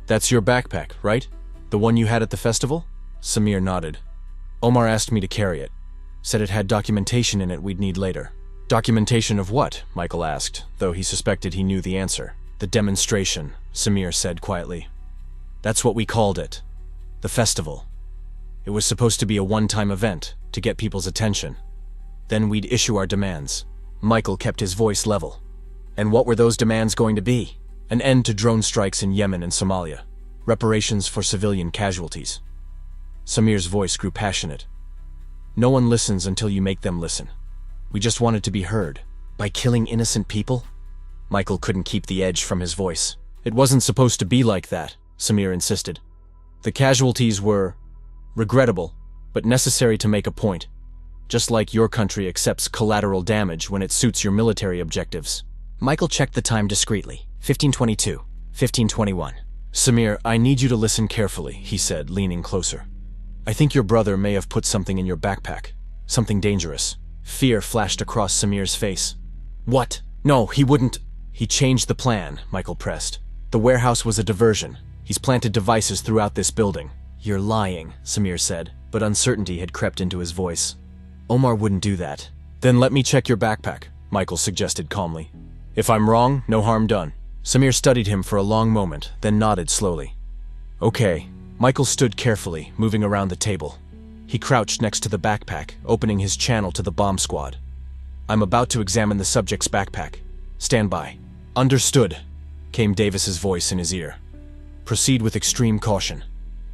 That's your backpack, right? The one you had at the festival? Samir nodded. Omar asked me to carry it. Said it had documentation in it we'd need later. Documentation of what? Michael asked, though he suspected he knew the answer. The demonstration, Samir said quietly. That's what we called it. The festival. It was supposed to be a one-time event, to get people's attention. Then we'd issue our demands. Michael kept his voice level. And what were those demands going to be? An end to drone strikes in Yemen and Somalia. Reparations for civilian casualties. Samir's voice grew passionate. No one listens until you make them listen. We just wanted to be heard. By killing innocent people? Michael couldn't keep the edge from his voice. It wasn't supposed to be like that, Samir insisted. The casualties were regrettable, but necessary to make a point. Just like your country accepts collateral damage when it suits your military objectives. Michael checked the time discreetly. 15:22, 15:21. Samir, I need you to listen carefully, he said, leaning closer. I think your brother may have put something in your backpack. Something dangerous. Fear flashed across Samir's face. What? No, he wouldn't. He changed the plan, Michael pressed. The warehouse was a diversion. He's planted devices throughout this building. You're lying, Samir said, but uncertainty had crept into his voice. Omar wouldn't do that. Then let me check your backpack, Michael suggested calmly. If I'm wrong, no harm done. Samir studied him for a long moment, then nodded slowly. Okay. Michael stood carefully, moving around the table. He crouched next to the backpack, opening his channel to the bomb squad. I'm about to examine the subject's backpack. Stand by. Understood, came Davis's voice in his ear. Proceed with extreme caution.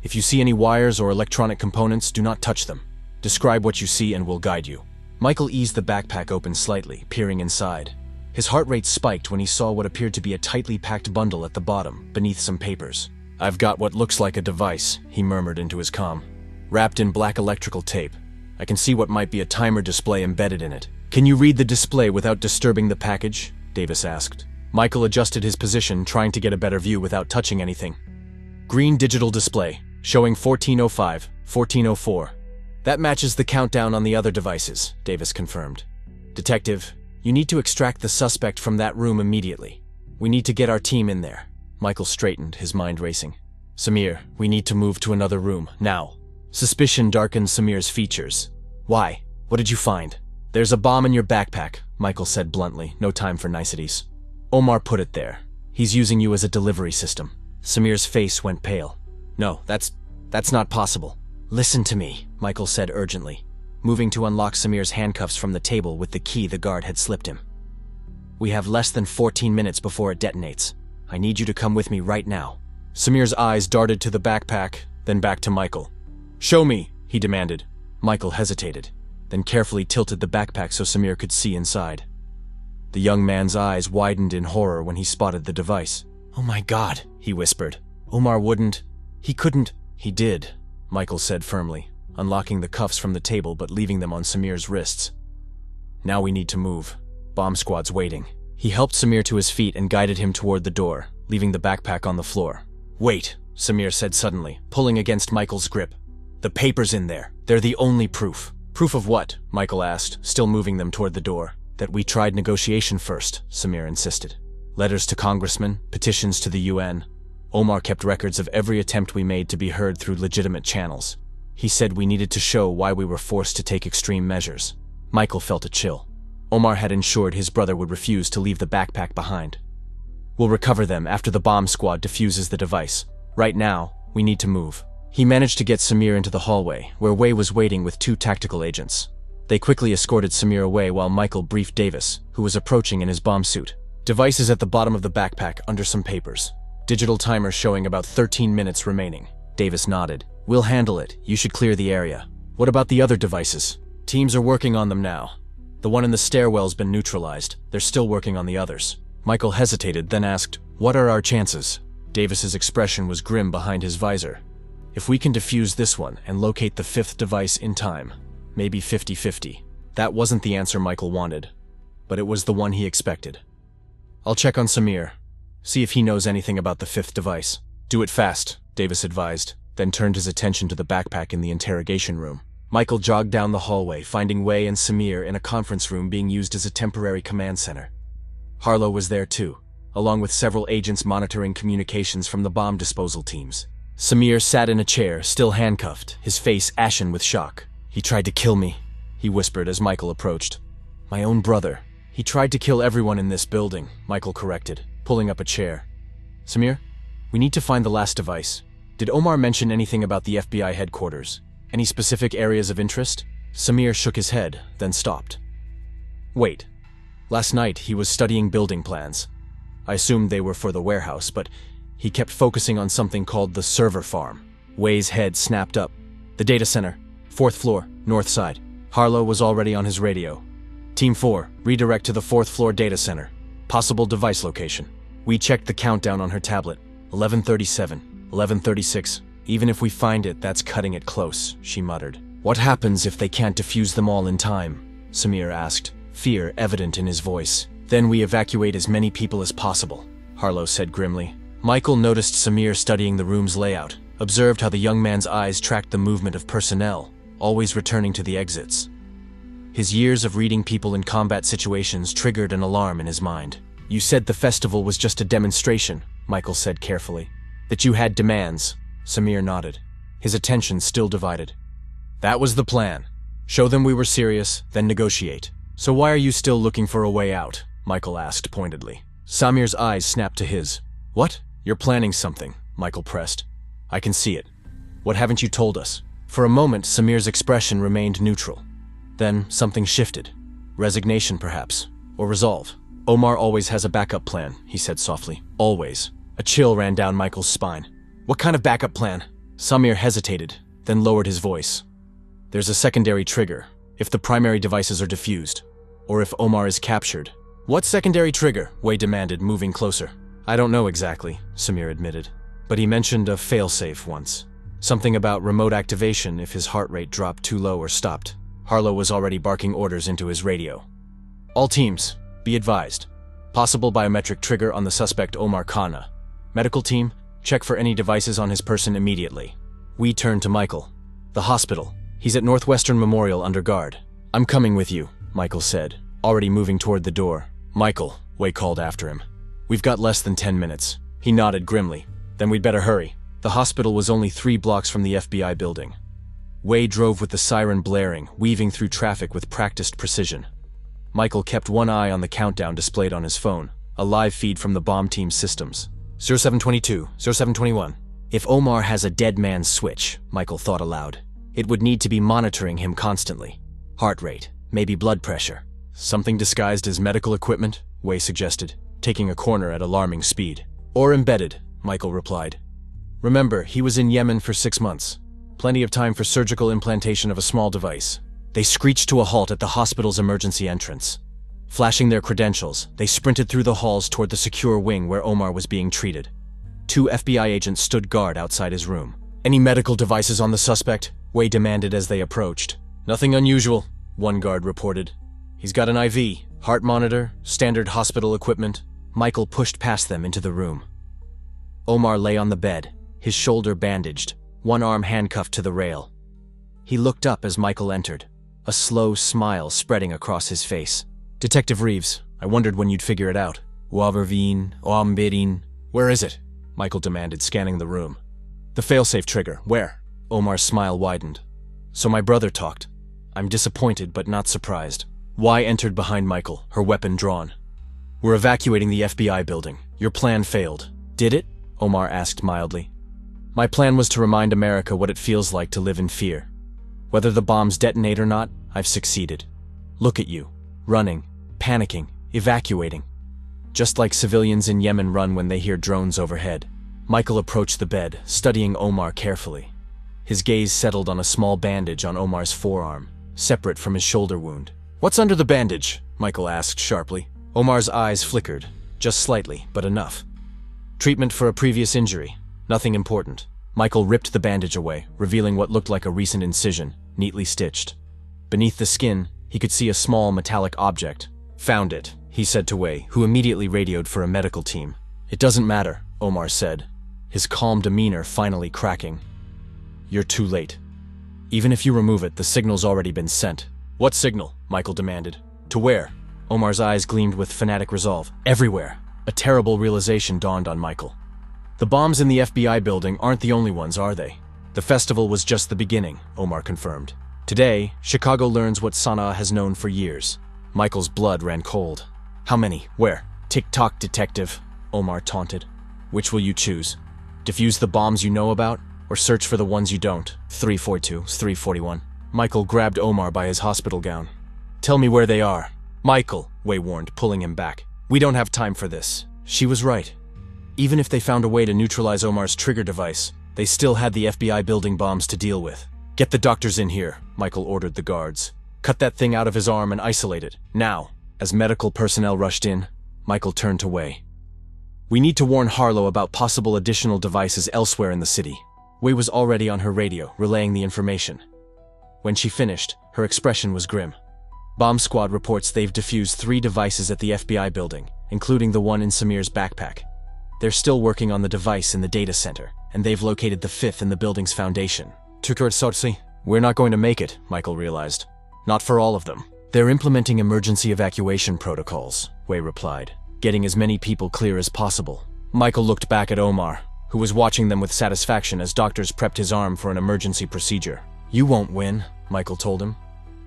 If you see any wires or electronic components, do not touch them. Describe what you see and we'll guide you. Michael eased the backpack open slightly, peering inside. His heart rate spiked when he saw what appeared to be a tightly packed bundle at the bottom, beneath some papers. I've got what looks like a device, he murmured into his comm. Wrapped in black electrical tape. I can see what might be a timer display embedded in it. Can you read the display without disturbing the package? Davis asked. Michael adjusted his position, trying to get a better view without touching anything. Green digital display, showing 14:05, 14:04. That matches the countdown on the other devices, Davis confirmed. Detective, you need to extract the suspect from that room immediately. We need to get our team in there. Michael straightened, his mind racing. Samir, we need to move to another room, now. Suspicion darkened Samir's features. Why? What did you find? There's a bomb in your backpack, Michael said bluntly, no time for niceties. Omar put it there. He's using you as a delivery system. Samir's face went pale. No, that's not possible. Listen to me, Michael said urgently, moving to unlock Samir's handcuffs from the table with the key the guard had slipped him. We have less than 14 minutes before it detonates. I need you to come with me right now. Samir's eyes darted to the backpack, then back to Michael. "Show me," he demanded. Michael hesitated, then carefully tilted the backpack so Samir could see inside. The young man's eyes widened in horror when he spotted the device. "Oh my God," he whispered. "Omar wouldn't. He couldn't." "He did," Michael said firmly, unlocking the cuffs from the table but leaving them on Samir's wrists. "Now we need to move. Bomb squad's waiting." He helped Samir to his feet and guided him toward the door, leaving the backpack on the floor. "Wait," Samir said suddenly, pulling against Michael's grip. "The papers in there. They're the only proof." "Proof of what?" Michael asked, still moving them toward the door. "That we tried negotiation first," Samir insisted. "Letters to congressmen, petitions to the UN. Omar kept records of every attempt we made to be heard through legitimate channels. He said we needed to show why we were forced to take extreme measures." Michael felt a chill. Omar had ensured his brother would refuse to leave the backpack behind. "We'll recover them after the bomb squad defuses the device. Right now, we need to move." He managed to get Samir into the hallway, where Wei was waiting with 2 tactical agents. They quickly escorted Samir away while Michael briefed Davis, who was approaching in his bomb suit. "Device is at the bottom of the backpack, under some papers. Digital timer showing about 13 minutes remaining." Davis nodded. "We'll handle it. You should clear the area." "What about the other devices?" "Teams are working on them now. The one in the stairwell's been neutralized. They're still working on the others." Michael hesitated, then asked, "What are our chances?" Davis's expression was grim behind his visor. "If we can defuse this one and locate the 5th device in time, maybe 50-50. That wasn't the answer Michael wanted, but it was the one he expected. "I'll check on Samir. See if he knows anything about the 5th device." "Do it fast," Davis advised, then turned his attention to the backpack in the interrogation room. Michael jogged down the hallway, finding Wei and Samir in a conference room being used as a temporary command center. Harlow was there too, along with several agents monitoring communications from the bomb disposal teams. Samir sat in a chair, still handcuffed, his face ashen with shock. "He tried to kill me," he whispered as Michael approached. "My own brother. He tried to kill everyone in this building," Michael corrected, pulling up a chair. "Samir, we need to find the last device. Did Omar mention anything about the FBI headquarters? Any specific areas of interest?" Samir shook his head, then stopped. "Wait. Last night he was studying building plans. I assumed they were for the warehouse, but he kept focusing on something called the server farm." Wei's head snapped up. "The data center. 4th floor, north side." Harlow was already on his radio. "Team 4, redirect to the 4th floor data center. Possible device location." We checked the countdown on her tablet. 11:37, 11:36. "Even if we find it, that's cutting it close," she muttered. "What happens if they can't defuse them all in time?" Samir asked, fear evident in his voice. "Then we evacuate as many people as possible," Harlow said grimly. Michael noticed Samir studying the room's layout, observed how the young man's eyes tracked the movement of personnel, always returning to the exits. His years of reading people in combat situations triggered an alarm in his mind. "You said the festival was just a demonstration," Michael said carefully. "That you had demands." Samir nodded, his attention still divided. "That was the plan. Show them we were serious, then negotiate." "So why are you still looking for a way out?" Michael asked pointedly. Samir's eyes snapped to his. "What? You're planning something," Michael pressed. "I can see it. What haven't you told us?" For a moment, Samir's expression remained neutral. Then something shifted. Resignation, perhaps, or resolve. "Omar always has a backup plan," he said softly. "Always." A chill ran down Michael's spine. "What kind of backup plan?" Samir hesitated, then lowered his voice. "There's a secondary trigger, if the primary devices are defused, or if Omar is captured." "What secondary trigger?" Wei demanded, moving closer. "I don't know exactly," Samir admitted, "but he mentioned a failsafe once. Something about remote activation if his heart rate dropped too low or stopped." Harlow was already barking orders into his radio. "All teams, be advised. Possible biometric trigger on the suspect Omar Khanna. Medical team, check for any devices on his person immediately." We turned to Michael. "The hospital. He's at Northwestern Memorial under guard." "I'm coming with you," Michael said, already moving toward the door. "Michael," Wei called after him. "We've got less than 10 minutes. He nodded grimly. "Then we'd better hurry." The hospital was only 3 blocks from the FBI building. Wei drove with the siren blaring, weaving through traffic with practiced precision. Michael kept one eye on the countdown displayed on his phone, a live feed from the bomb team's systems. 0722, 0721. If Omar has a dead man's switch, Michael thought aloud, it would need to be monitoring him constantly. Heart rate, maybe blood pressure. Something disguised as medical equipment, Wei suggested, taking a corner at alarming speed. "Or embedded," Michael replied. Remember, he was in Yemen for 6 months. Plenty of time for surgical implantation of a small device. They screeched to a halt at the hospital's emergency entrance. Flashing their credentials, they sprinted through the halls toward the secure wing where Omar was being treated. 2 FBI agents stood guard outside his room. "Any medical devices on the suspect?" Wei demanded as they approached. "Nothing unusual," one guard reported. "He's got an IV, heart monitor, standard hospital equipment." Michael pushed past them into the room. Omar lay on the bed, his shoulder bandaged, one arm handcuffed to the rail. He looked up as Michael entered, a slow smile spreading across his face. "Detective Reeves, I wondered when you'd figure it out." "Waverveen, Omberin." "Where is it?" Michael demanded, scanning the room. "The failsafe trigger, where?" Omar's smile widened. "So my brother talked. I'm disappointed but not surprised." Wai entered behind Michael, her weapon drawn. "We're evacuating the FBI building. Your plan failed." "Did it?" Omar asked mildly. "My plan was to remind America what it feels like to live in fear. Whether the bombs detonate or not, I've succeeded. Look at you, running, panicking, evacuating. Just like civilians in Yemen run when they hear drones overhead." Michael approached the bed, studying Omar carefully. His gaze settled on a small bandage on Omar's forearm, separate from his shoulder wound. "What's under the bandage?" Michael asked sharply. Omar's eyes flickered, just slightly, but enough. "Treatment for a previous injury. Nothing important." Michael ripped the bandage away, revealing what looked like a recent incision, neatly stitched. Beneath the skin, he could see a small metallic object. "Found it," he said to Wei, who immediately radioed for a medical team. "It doesn't matter," Omar said, his calm demeanor finally cracking. "You're too late. Even if you remove it, the signal's already been sent." "What signal?" Michael demanded. "To where?" Omar's eyes gleamed with fanatic resolve. "Everywhere." A terrible realization dawned on Michael. "The bombs in the FBI building aren't the only ones, are they?" "The festival was just the beginning," Omar confirmed. "Today, Chicago learns what Sana'a has known for years." Michael's blood ran cold. "How many? Where?" "Tick-tock, detective," Omar taunted. "Which will you choose? Defuse the bombs you know about, or search for the ones you don't?" 342, 341. Michael grabbed Omar by his hospital gown. "Tell me where they are." "Michael," Wei warned, pulling him back. "We don't have time for this." She was right. Even if they found a way to neutralize Omar's trigger device, they still had the FBI building bombs to deal with. "Get the doctors in here," Michael ordered the guards. "Cut that thing out of his arm and isolate it, now." As medical personnel rushed in, Michael turned to Wei. "We need to warn Harlow about possible additional devices elsewhere in the city." Wei was already on her radio, relaying the information. When she finished, her expression was grim. "Bomb squad reports they've defused 3 devices at the FBI building, including the one in Samir's backpack. They're still working on the device in the data center, and they've located the 5th in the building's foundation." "We're not going to make it," Michael realized. "Not for all of them." "They're implementing emergency evacuation protocols," Wei replied, "getting as many people clear as possible." Michael looked back at Omar, who was watching them with satisfaction as doctors prepped his arm for an emergency procedure. "You won't win," Michael told him.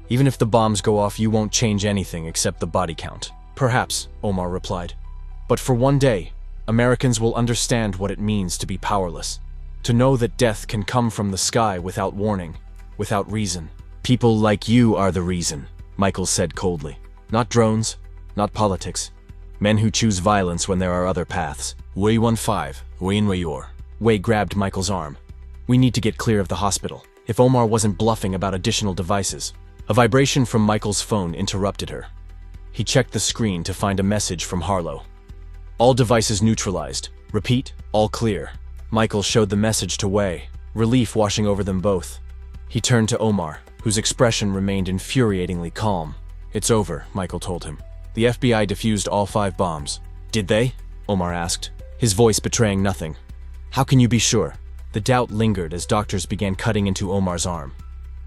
"Even if the bombs go off, you won't change anything except the body count." "Perhaps," Omar replied. "But for one day, Americans will understand what it means to be powerless. To know that death can come from the sky without warning, without reason." "People like you are the reason," Michael said coldly. "Not drones, not politics. Men who choose violence when there are other paths." "Wei 15, Wei Wayor." Wei grabbed Michael's arm. "We need to get clear of the hospital." If Omar wasn't bluffing about additional devices. A vibration from Michael's phone interrupted her. He checked the screen to find a message from Harlow. "All devices neutralized. Repeat, all clear." Michael showed the message to Wei, relief washing over them both. He turned to Omar, whose expression remained infuriatingly calm. "It's over," Michael told him. "The FBI defused all 5 bombs." "Did they?" Omar asked, his voice betraying nothing. "How can you be sure?" The doubt lingered as doctors began cutting into Omar's arm.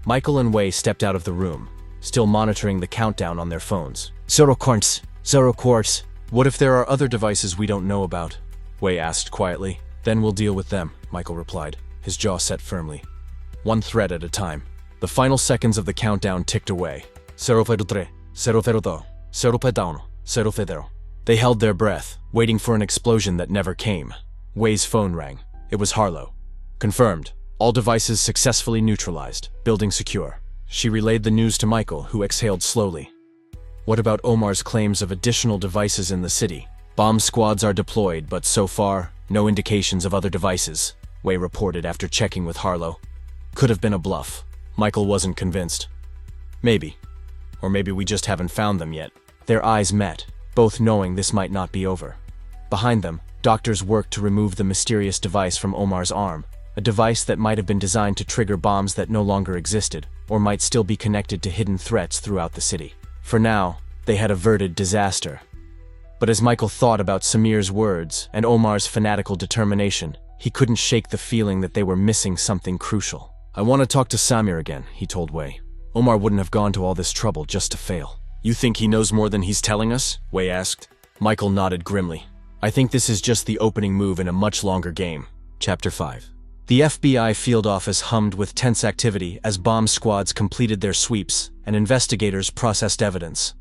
Michael and Wei stepped out of the room, still monitoring the countdown on their phones. 0 quarts, 0 quarts. "What if there are other devices we don't know about?" Wei asked quietly. "Then we'll deal with them," Michael replied, his jaw set firmly. One threat at a time. The final seconds of the countdown ticked away. 003, 002, 0 0. They held their breath, waiting for an explosion that never came. Wei's phone rang. It was Harlow. "Confirmed. All devices successfully neutralized. Building secure." She relayed the news to Michael, who exhaled slowly. "What about Omar's claims of additional devices in the city?" "Bomb squads are deployed, but so far, no indications of other devices." Wei reported after checking with Harlow. Could have been a bluff. Michael wasn't convinced. Maybe. Or maybe we just haven't found them yet. Their eyes met, both knowing this might not be over. Behind them, doctors worked to remove the mysterious device from Omar's arm, a device that might have been designed to trigger bombs that no longer existed, or might still be connected to hidden threats throughout the city. For now, they had averted disaster. But as Michael thought about Samir's words and Omar's fanatical determination, he couldn't shake the feeling that they were missing something crucial. "I want to talk to Samir again," he told Wei. "Omar wouldn't have gone to all this trouble just to fail." "You think he knows more than he's telling us?" Wei asked. Michael nodded grimly. "I think this is just the opening move in a much longer game." Chapter 5. The FBI field office hummed with tense activity as bomb squads completed their sweeps and investigators processed evidence.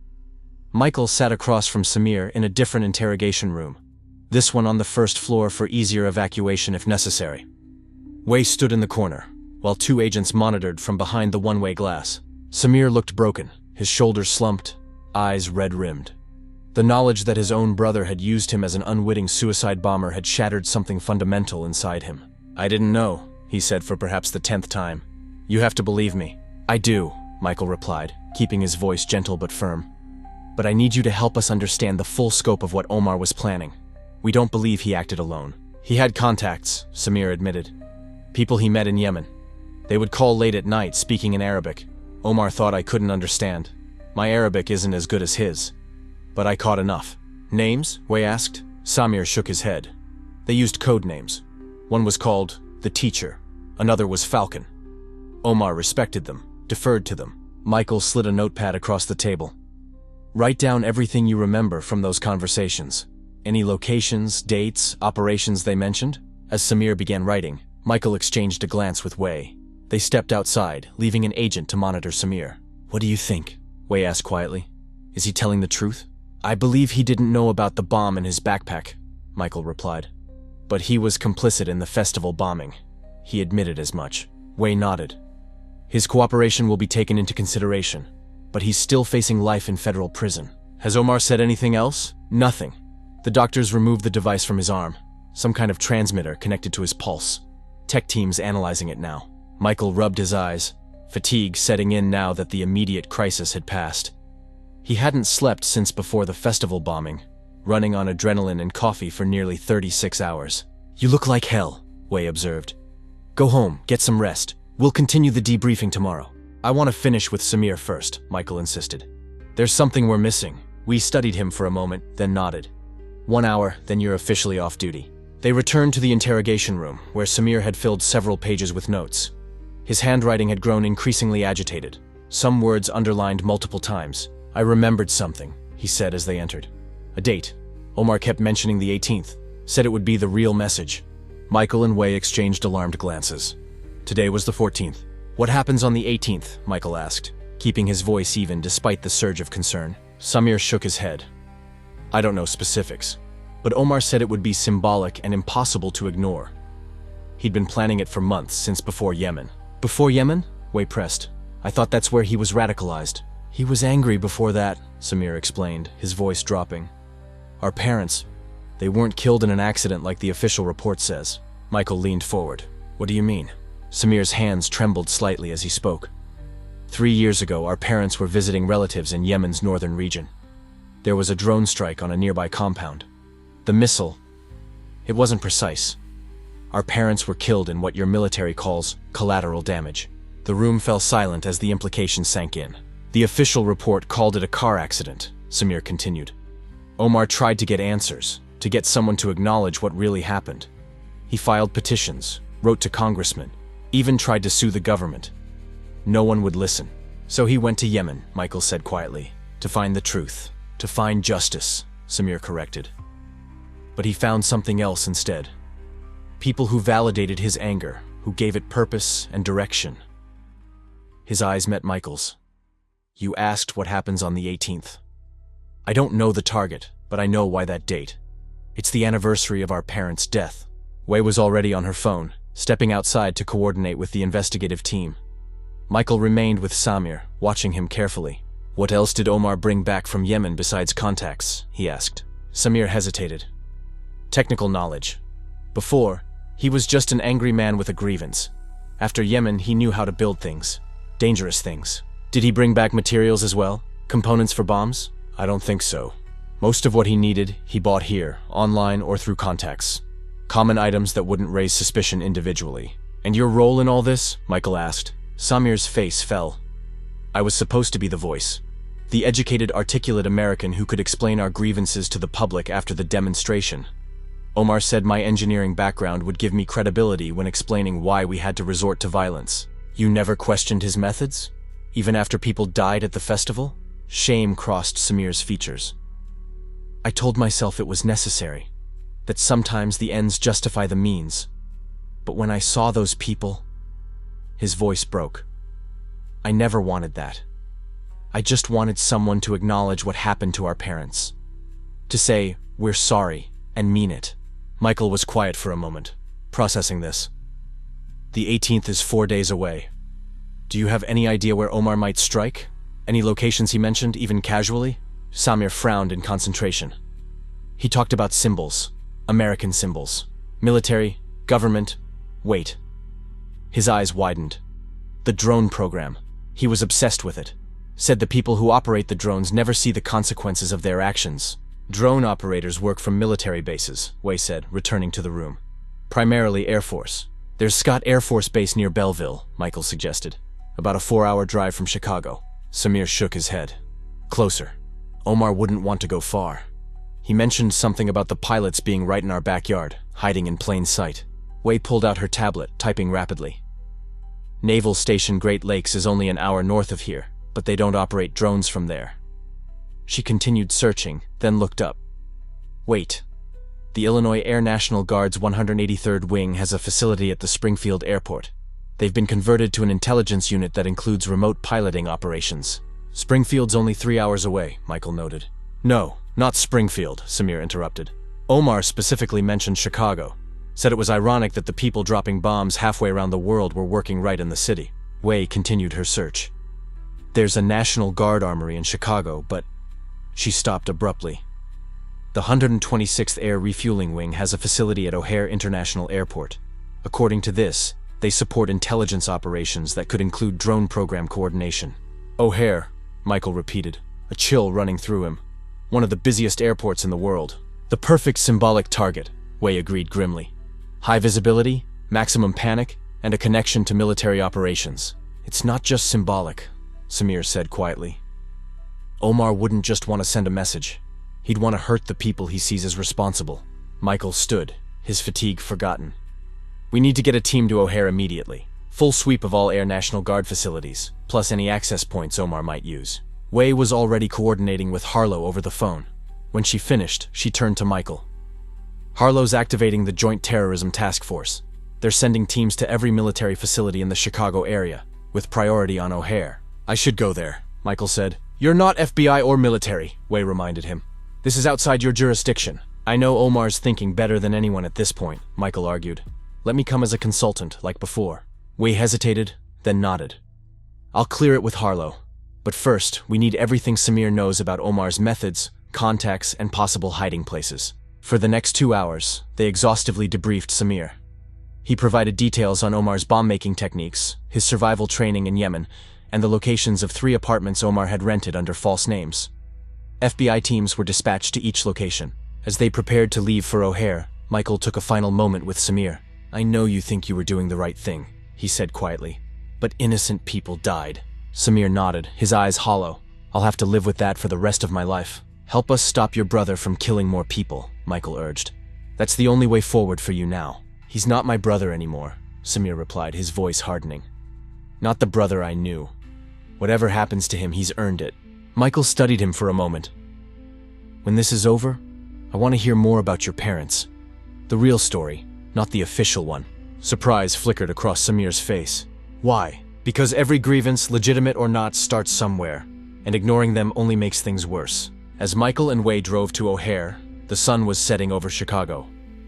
Michael sat across from Samir in a different interrogation room, this one on the first floor for easier evacuation if necessary. Wei stood in the corner, while two agents monitored from behind the one-way glass. Samir looked broken, his shoulders slumped, eyes red-rimmed. The knowledge that his own brother had used him as an unwitting suicide bomber had shattered something fundamental inside him. "I didn't know," he said for perhaps the 10th time. "You have to believe me." "I do," Michael replied, keeping his voice gentle but firm. "But I need you to help us understand the full scope of what Omar was planning. We don't believe he acted alone. He had contacts," Samir admitted. "People he met in Yemen. They would call late at night, speaking in Arabic. Omar thought I couldn't understand. My Arabic isn't as good as his. But I caught enough." "Names?" Wei asked. Samir shook his head. "They used code names. One was called The Teacher. Another was Falcon. Omar respected them, deferred to them." Michael slid a notepad across the table. "Write down everything you remember from those conversations. Any locations, dates, operations they mentioned?" As Samir began writing, Michael exchanged a glance with Wei. They stepped outside, leaving an agent to monitor Samir. "What do you think?" Wei asked quietly. "Is he telling the truth?" "I believe he didn't know about the bomb in his backpack," Michael replied. "But he was complicit in the festival bombing. He admitted as much." Wei nodded. "His cooperation will be taken into consideration, but he's still facing life in federal prison." "Has Omar said anything else?" "Nothing." The doctors removed the device from his arm, some kind of transmitter connected to his pulse. Tech teams analyzing it now. Michael rubbed his eyes, fatigue setting in now that the immediate crisis had passed. He hadn't slept since before the festival bombing, running on adrenaline and coffee for nearly 36 hours. "You look like hell," Wei observed. "Go home, get some rest. We'll continue the debriefing tomorrow." "I want to finish with Samir first," Michael insisted. "There's something we're missing." We studied him for a moment, then nodded. 1 hour, then you're officially off duty." They returned to the interrogation room, where Samir had filled several pages with notes. His handwriting had grown increasingly agitated, some words underlined multiple times. "I remembered something," he said as they entered. "A date. Omar kept mentioning the 18th, said it would be the real message." Michael and Wei exchanged alarmed glances. Today was the 14th. "What happens on the 18th?" Michael asked, keeping his voice even despite the surge of concern. Samir shook his head. "I don't know specifics, but Omar said it would be symbolic and impossible to ignore. He'd been planning it for months, since before Yemen." "Before Yemen?" Wei pressed. "I thought that's where he was radicalized." "He was angry before that," Samir explained, his voice dropping. "Our parents, they weren't killed in an accident like the official report says." Michael leaned forward. "What do you mean?" Samir's hands trembled slightly as he spoke. 3 years ago, our parents were visiting relatives in Yemen's northern region. There was a drone strike on a nearby compound. The missile, it wasn't precise. Our parents were killed in what your military calls collateral damage." The room fell silent as the implication sank in. "The official report called it a car accident," Samir continued. "Omar tried to get answers, to get someone to acknowledge what really happened. He filed petitions, wrote to congressmen, even tried to sue the government. No one would listen. So he went to Yemen," Michael said quietly, "to find the truth, to find justice," Samir corrected. "But he found something else instead. People who validated his anger, who gave it purpose and direction." His eyes met Michael's. "You asked what happens on the 18th. I don't know the target, but I know why that date. It's the anniversary of our parents' death." Wei was already on her phone, stepping outside to coordinate with the investigative team. Michael remained with Samir, watching him carefully. "What else did Omar bring back from Yemen besides contacts?" he asked. Samir hesitated. "Technical knowledge. Before, He was just an angry man with a grievance. After Yemen, he knew how to build things. Dangerous things. Did he bring back materials as well? Components for bombs? I don't think so. Most of what he needed, he bought here, online or through contacts. Common items that wouldn't raise suspicion individually. And your role in all this? Michael asked. Samir's face fell. I was supposed to be the voice. The educated, articulate American who could explain our grievances to the public after the demonstration. Omar said my engineering background would give me credibility when explaining why we had to resort to violence. You never questioned his methods? Even after people died at the festival? Shame crossed Samir's features. I told myself it was necessary, that sometimes the ends justify the means. But when I saw those people, his voice broke. I never wanted that. I just wanted someone to acknowledge what happened to our parents. To say, we're sorry, and mean it. Michael was quiet for a moment, processing this. The 18th is 4 days away. Do you have any idea where Omar might strike? Any locations he mentioned, even casually? Samir frowned in concentration. He talked about symbols, American symbols, military, government, wait. His eyes widened. The drone program. He was obsessed with it. Said the people who operate the drones never see the consequences of their actions. Drone operators work from military bases, Wei said, returning to the room. Primarily Air Force. There's Scott Air Force Base near Belleville, Michael suggested. About a 4-hour drive from Chicago. Samir shook his head. Closer. Omar wouldn't want to go far. He mentioned something about the pilots being right in our backyard, hiding in plain sight. Wei pulled out her tablet, typing rapidly. Naval Station Great Lakes is only an hour north of here, but they don't operate drones from there. She continued searching, then looked up. Wait. The Illinois Air National Guard's 183rd Wing has a facility at the Springfield Airport. They've been converted to an intelligence unit that includes remote piloting operations. Springfield's only 3 hours away, Michael noted. No, not Springfield, Samir interrupted. Omar specifically mentioned Chicago. Said it was ironic that the people dropping bombs halfway around the world were working right in the city. Wei continued her search. There's a National Guard armory in Chicago, but... She stopped abruptly. The 126th Air Refueling Wing has a facility at O'Hare International Airport. According to this, they support intelligence operations that could include drone program coordination. O'Hare, Michael repeated, a chill running through him. One of the busiest airports in the world. The perfect symbolic target, Wei agreed grimly. High visibility, maximum panic, and a connection to military operations. It's not just symbolic, Samir said quietly. Omar wouldn't just want to send a message. He'd want to hurt the people he sees as responsible. Michael stood, his fatigue forgotten. We need to get a team to O'Hare immediately. Full sweep of all Air National Guard facilities, plus any access points Omar might use. Wei was already coordinating with Harlow over the phone. When she finished, she turned to Michael. Harlow's activating the Joint Terrorism Task Force. They're sending teams to every military facility in the Chicago area, with priority on O'Hare. I should go there, Michael said. You're not FBI or military, Wei reminded him. This is outside your jurisdiction. I know Omar's thinking better than anyone at this point, Michael argued. Let me come as a consultant, like before. Wei hesitated, then nodded. I'll clear it with Harlow. But first, we need everything Samir knows about Omar's methods, contacts, and possible hiding places. For the next 2 hours, they exhaustively debriefed Samir. He provided details on Omar's bomb-making techniques, his survival training in Yemen, and the locations of 3 apartments Omar had rented under false names. FBI teams were dispatched to each location. As they prepared to leave for O'Hare, Michael took a final moment with Samir. I know you think you were doing the right thing, he said quietly. But innocent people died. Samir nodded, his eyes hollow. I'll have to live with that for the rest of my life. Help us stop your brother from killing more people, Michael urged. That's the only way forward for you now. He's not my brother anymore, Samir replied, his voice hardening. Not the brother I knew. Whatever happens to him, he's earned it. Michael studied him for a moment. When this is over, I want to hear more about your parents. The real story, not the official one. Surprise flickered across Samir's face. Why? Because every grievance, legitimate or not, starts somewhere, and ignoring them only makes things worse. As Michael and Wei drove to O'Hare, the sun was setting over Chicago.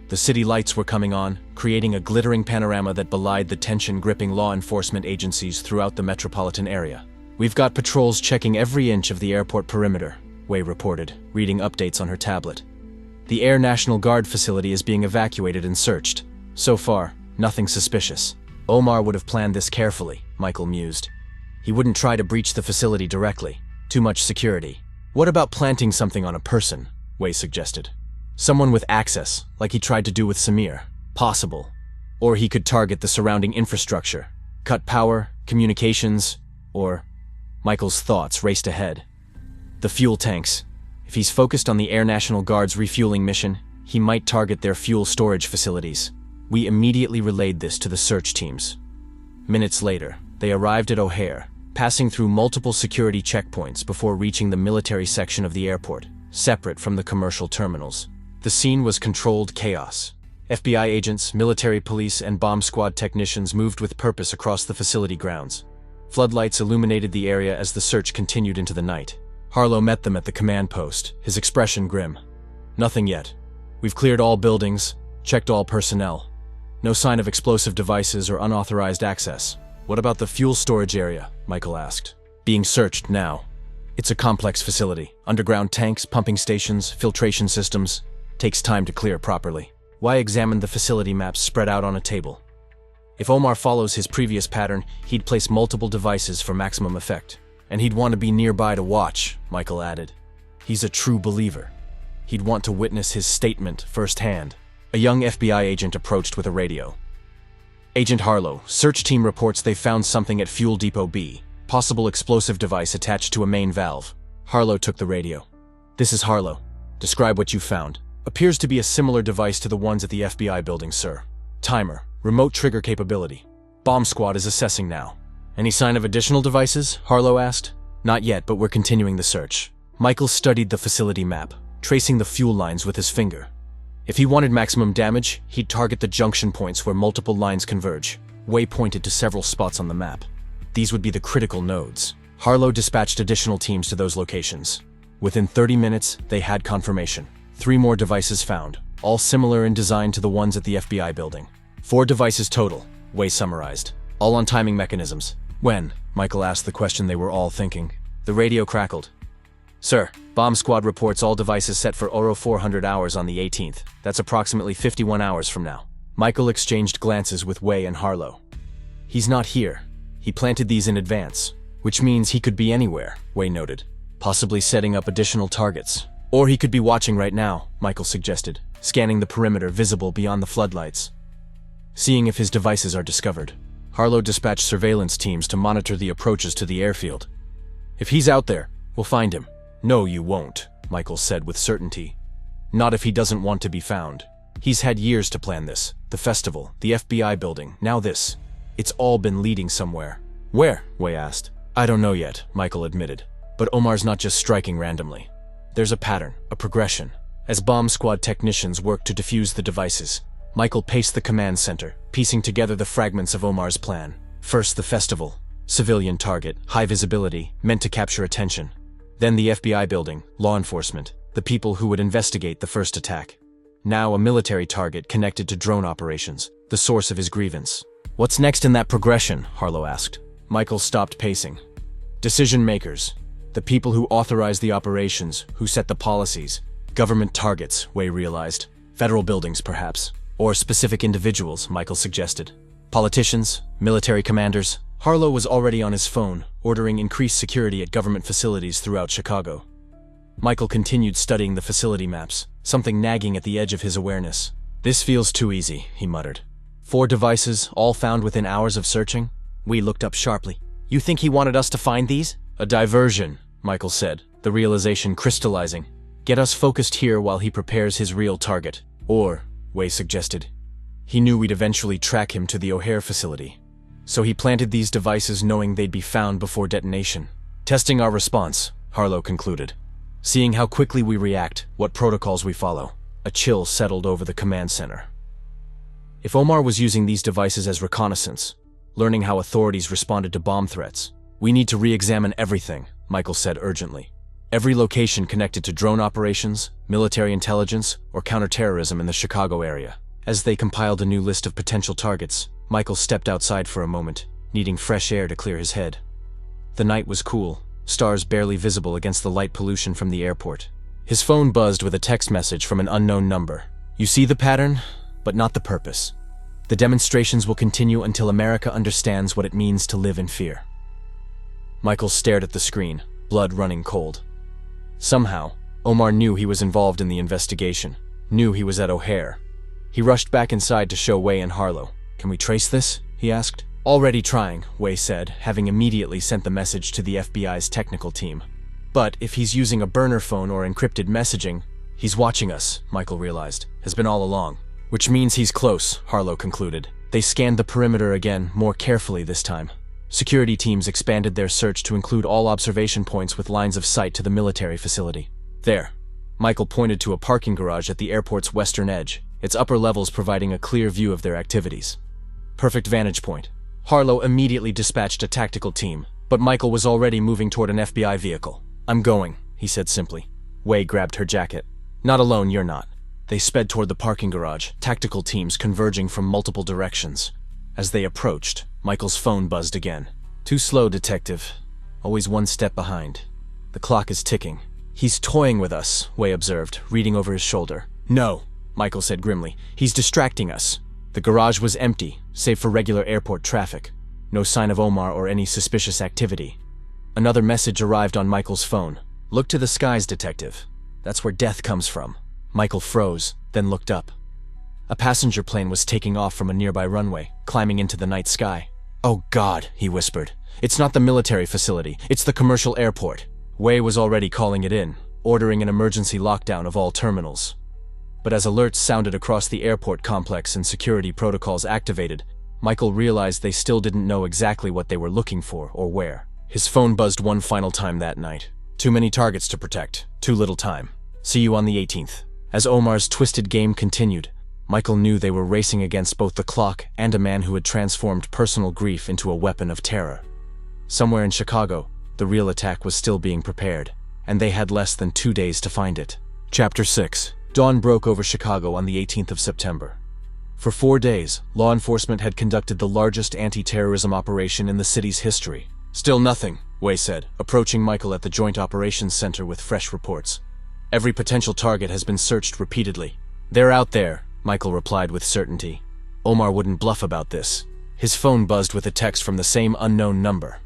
The city lights were coming on, creating a glittering panorama that belied the tension gripping law enforcement agencies throughout the metropolitan area. We've got patrols checking every inch of the airport perimeter, Wei reported, reading updates on her tablet. The Air National Guard facility is being evacuated and searched. So far, nothing suspicious. Omar would have planned this carefully, Michael mused. He wouldn't try to breach the facility directly. Too much security. What about planting something on a person? Wei suggested. Someone with access, like he tried to do with Samir. Possible. Or he could target the surrounding infrastructure. Cut power, communications, or... Michael's thoughts raced ahead. The fuel tanks. If he's focused on the Air National Guard's refueling mission, he might target their fuel storage facilities. We immediately relayed this to the search teams. Minutes later, they arrived at O'Hare, passing through multiple security checkpoints before reaching the military section of the airport, separate from the commercial terminals. The scene was controlled chaos. FBI agents, military police, and bomb squad technicians moved with purpose across the facility grounds. Floodlights illuminated the area as the search continued into the night. Harlow met them at the command post, his expression grim. Nothing yet. We've cleared all buildings, checked all personnel. No sign of explosive devices or unauthorized access. What about the fuel storage area? Michael asked. Being searched now. It's a complex facility. Underground tanks, pumping stations, filtration systems. Takes time to clear properly. Why examine the facility maps spread out on a table? If Omar follows his previous pattern, he'd place multiple devices for maximum effect. And he'd want to be nearby to watch, Michael added. He's a true believer. He'd want to witness his statement firsthand. A young FBI agent approached with a radio. Agent Harlow, search team reports they found something at Fuel Depot B. Possible explosive device attached to a main valve. Harlow took the radio. This is Harlow. Describe what you found. Appears to be a similar device to the ones at the FBI building, sir. Timer. Remote trigger capability. Bomb squad is assessing now. Any sign of additional devices? Harlow asked. Not yet, but we're continuing the search. Michael studied the facility map, tracing the fuel lines with his finger. If he wanted maximum damage, he'd target the junction points where multiple lines converge. Wei pointed to several spots on the map. These would be the critical nodes. Harlow dispatched additional teams to those locations. Within 30 minutes, they had confirmation. 3 more devices found, all similar in design to the ones at the FBI building. 4 devices total, Wei summarized. All on timing mechanisms. When? Michael asked the question they were all thinking. The radio crackled. Sir, bomb squad reports all devices set for Oro 400 hours on the 18th. That's approximately 51 hours from now. Michael exchanged glances with Wei and Harlow. He's not here. He planted these in advance, which means he could be anywhere, Wei noted. Possibly setting up additional targets. Or he could be watching right now, Michael suggested, scanning the perimeter visible beyond the floodlights. Seeing if his devices are discovered. Harlow dispatched surveillance teams to monitor the approaches to the airfield. If he's out there, we'll find him. No, you won't, Michael said with certainty. Not if he doesn't want to be found. He's had years to plan this. The festival, the FBI building, now this. It's all been leading somewhere. Where? Wei asked. I don't know yet, Michael admitted. But Omar's not just striking randomly. There's a pattern, a progression. As bomb squad technicians work to defuse the devices, Michael paced the command center, piecing together the fragments of Omar's plan. First, the festival. Civilian target, high visibility, meant to capture attention. Then the FBI building, law enforcement, the people who would investigate the first attack. Now a military target connected to drone operations, the source of his grievance. What's next in that progression? Harlow asked. Michael stopped pacing. Decision makers. The people who authorize the operations, who set the policies. Government targets, Wei realized. Federal buildings, perhaps. Or specific individuals, Michael suggested. Politicians, military commanders. Harlow was already on his phone, ordering increased security at government facilities throughout Chicago. Michael continued studying the facility maps, something nagging at the edge of his awareness. This feels too easy, he muttered. 4 devices, all found within hours of searching? We looked up sharply. You think he wanted us to find these? A diversion, Michael said, the realization crystallizing. Get us focused here while he prepares his real target. Or, Wei suggested. He knew we'd eventually track him to the O'Hare facility. So he planted these devices knowing they'd be found before detonation. Testing our response, Harlow concluded. Seeing how quickly we react, what protocols we follow. A chill settled over the command center. If Omar was using these devices as reconnaissance, learning how authorities responded to bomb threats, we need to re-examine everything, Michael said urgently. Every location connected to drone operations, military intelligence, or counterterrorism in the Chicago area. As they compiled a new list of potential targets, Michael stepped outside for a moment, needing fresh air to clear his head. The night was cool, stars barely visible against the light pollution from the airport. His phone buzzed with a text message from an unknown number. You see the pattern, but not the purpose. The demonstrations will continue until America understands what it means to live in fear. Michael stared at the screen, blood running cold. Somehow, Omar knew he was involved in the investigation, knew he was at O'Hare. He rushed back inside to show Wei and Harlow. "Can we trace this?" he asked. "Already trying," Wei said, having immediately sent the message to the FBI's technical team. "But if he's using a burner phone or encrypted messaging, he's watching us," Michael realized. "Has been all along." "Which means he's close," Harlow concluded. They scanned the perimeter again, more carefully this time. Security teams expanded their search to include all observation points with lines of sight to the military facility. "There." Michael pointed to a parking garage at the airport's western edge, its upper levels providing a clear view of their activities. "Perfect vantage point." Harlow immediately dispatched a tactical team, but Michael was already moving toward an FBI vehicle. "I'm going," he said simply. Wei grabbed her jacket. "Not alone, you're not." They sped toward the parking garage, tactical teams converging from multiple directions. As they approached, Michael's phone buzzed again. "Too slow, Detective. Always one step behind. The clock is ticking." "He's toying with us," Wei observed, reading over his shoulder. "No," Michael said grimly. "He's distracting us." The garage was empty, save for regular airport traffic. No sign of Omar or any suspicious activity. Another message arrived on Michael's phone. "Look to the skies, Detective. That's where death comes from." Michael froze, then looked up. A passenger plane was taking off from a nearby runway, climbing into the night sky. "Oh God," he whispered. "It's not the military facility, it's the commercial airport." Wei was already calling it in, ordering an emergency lockdown of all terminals. But as alerts sounded across the airport complex and security protocols activated, Michael realized they still didn't know exactly what they were looking for or where. His phone buzzed one final time that night. "Too many targets to protect, too little time. See you on the 18th. As Omar's twisted game continued, Michael knew they were racing against both the clock and a man who had transformed personal grief into a weapon of terror. Somewhere in Chicago, the real attack was still being prepared, and they had less than 2 days to find it. Chapter 6. Dawn broke over Chicago on the 18th of September. For 4 days, law enforcement had conducted the largest anti-terrorism operation in the city's history. "Still nothing," Wei said, approaching Michael at the Joint Operations Center with fresh reports. "Every potential target has been searched repeatedly." "They're out there," Michael replied with certainty. Omar wouldn't bluff about this. His phone buzzed with a text from the same unknown number.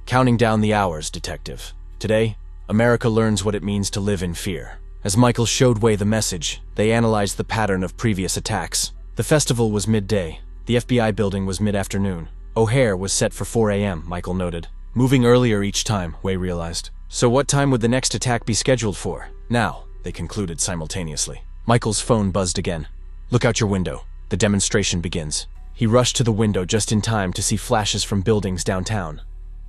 "Counting down the hours, Detective. Today, America learns what it means to live in fear." As Michael showed Wei the message, they analyzed the pattern of previous attacks. The festival was midday. The FBI building was mid-afternoon. O'Hare was set for 4 a.m., Michael noted. Moving earlier each time, Wei realized. "So what time would the next attack be scheduled for?" "Now," they concluded simultaneously. Michael's phone buzzed again. "Look out your window. The demonstration begins." He rushed to the window just in time to see flashes from buildings downtown.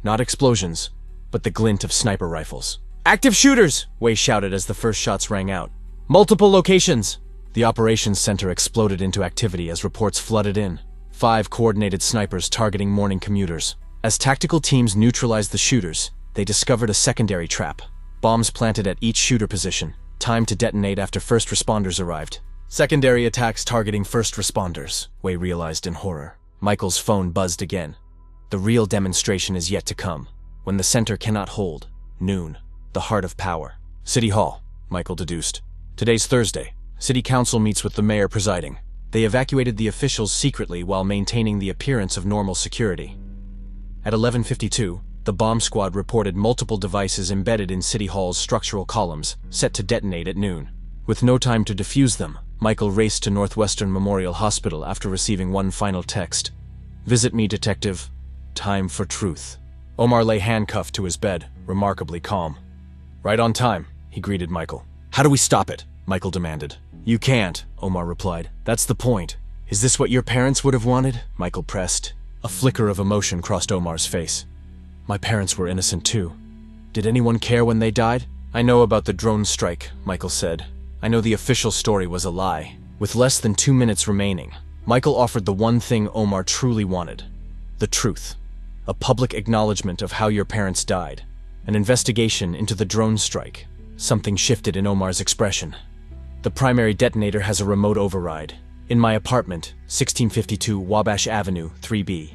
Not explosions, but the glint of sniper rifles. "Active shooters!" Wei shouted as the first shots rang out. "Multiple locations!" The operations center exploded into activity as reports flooded in. 5 coordinated snipers targeting morning commuters. As tactical teams neutralized the shooters, they discovered a secondary trap. Bombs planted at each shooter position, timed to detonate after first responders arrived. Secondary attacks targeting first responders, Wei realized in horror. Michael's phone buzzed again. The real demonstration is yet to come, when the center cannot hold. Noon, the heart of power. City Hall, Michael deduced. Today's Thursday. City Council meets with the mayor presiding. They evacuated the officials secretly while maintaining the appearance of normal security. At 11:52, the bomb squad reported multiple devices embedded in City Hall's structural columns, set to detonate at noon. With no time to defuse them, Michael raced to Northwestern Memorial Hospital after receiving one final text. "Visit me, Detective. Time for truth." Omar lay handcuffed to his bed, remarkably calm. "Right on time," he greeted Michael. "How do we stop it?" Michael demanded. "You can't," Omar replied. "That's the point." "Is this what your parents would have wanted?" Michael pressed. A flicker of emotion crossed Omar's face. "My parents were innocent too. Did anyone care when they died?" "I know about the drone strike," Michael said. "I know the official story was a lie." With less than 2 minutes remaining, Michael offered the one thing Omar truly wanted. The truth. A public acknowledgement of how your parents died. An investigation into the drone strike. Something shifted in Omar's expression. "The primary detonator has a remote override. In my apartment, 1652 Wabash Avenue, 3B.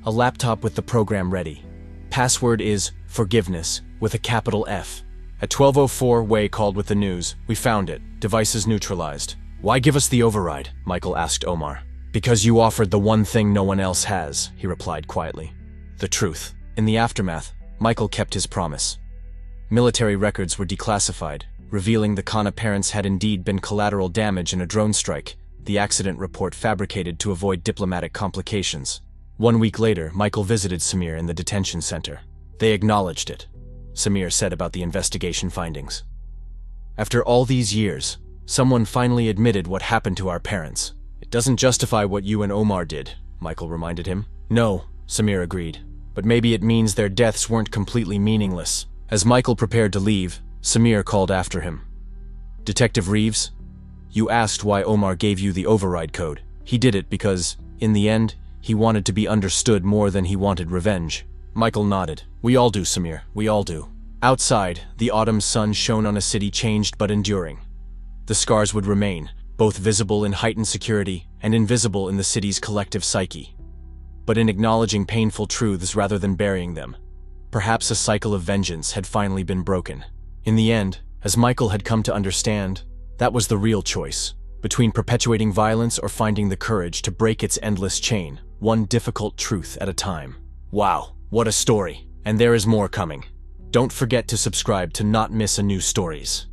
A laptop with the program ready. Password is forgiveness with a capital F. At 12:04, Wei called with the news. We found it. Devices neutralized." "Why give us the override?" Michael asked Omar. "Because you offered the one thing no one else has," he replied quietly. The truth. In the aftermath, Michael kept his promise. Military records were declassified, revealing the Kana parents had indeed been collateral damage in a drone strike, the accident report fabricated to avoid diplomatic complications. 1 week later, Michael visited Samir in the detention center. "They acknowledged it," Samir said about the investigation findings. "After all these years, someone finally admitted what happened to our parents. It doesn't justify what you and Omar did," Michael reminded him. "No," Samir agreed, "but maybe it means their deaths weren't completely meaningless." As Michael prepared to leave, Samir called after him. "Detective Reeves, you asked why Omar gave you the override code. He did it because, in the end, he wanted to be understood more than he wanted revenge." Michael nodded. "We all do, Samir, we all do." Outside, the autumn sun shone on a city changed but enduring. The scars would remain, both visible in heightened security and invisible in the city's collective psyche. But in acknowledging painful truths rather than burying them, perhaps a cycle of vengeance had finally been broken. In the end, as Michael had come to understand, that was the real choice, between perpetuating violence or finding the courage to break its endless chain, one difficult truth at a time. Wow, what a story! And there is more coming. Don't forget to subscribe to not miss a new stories.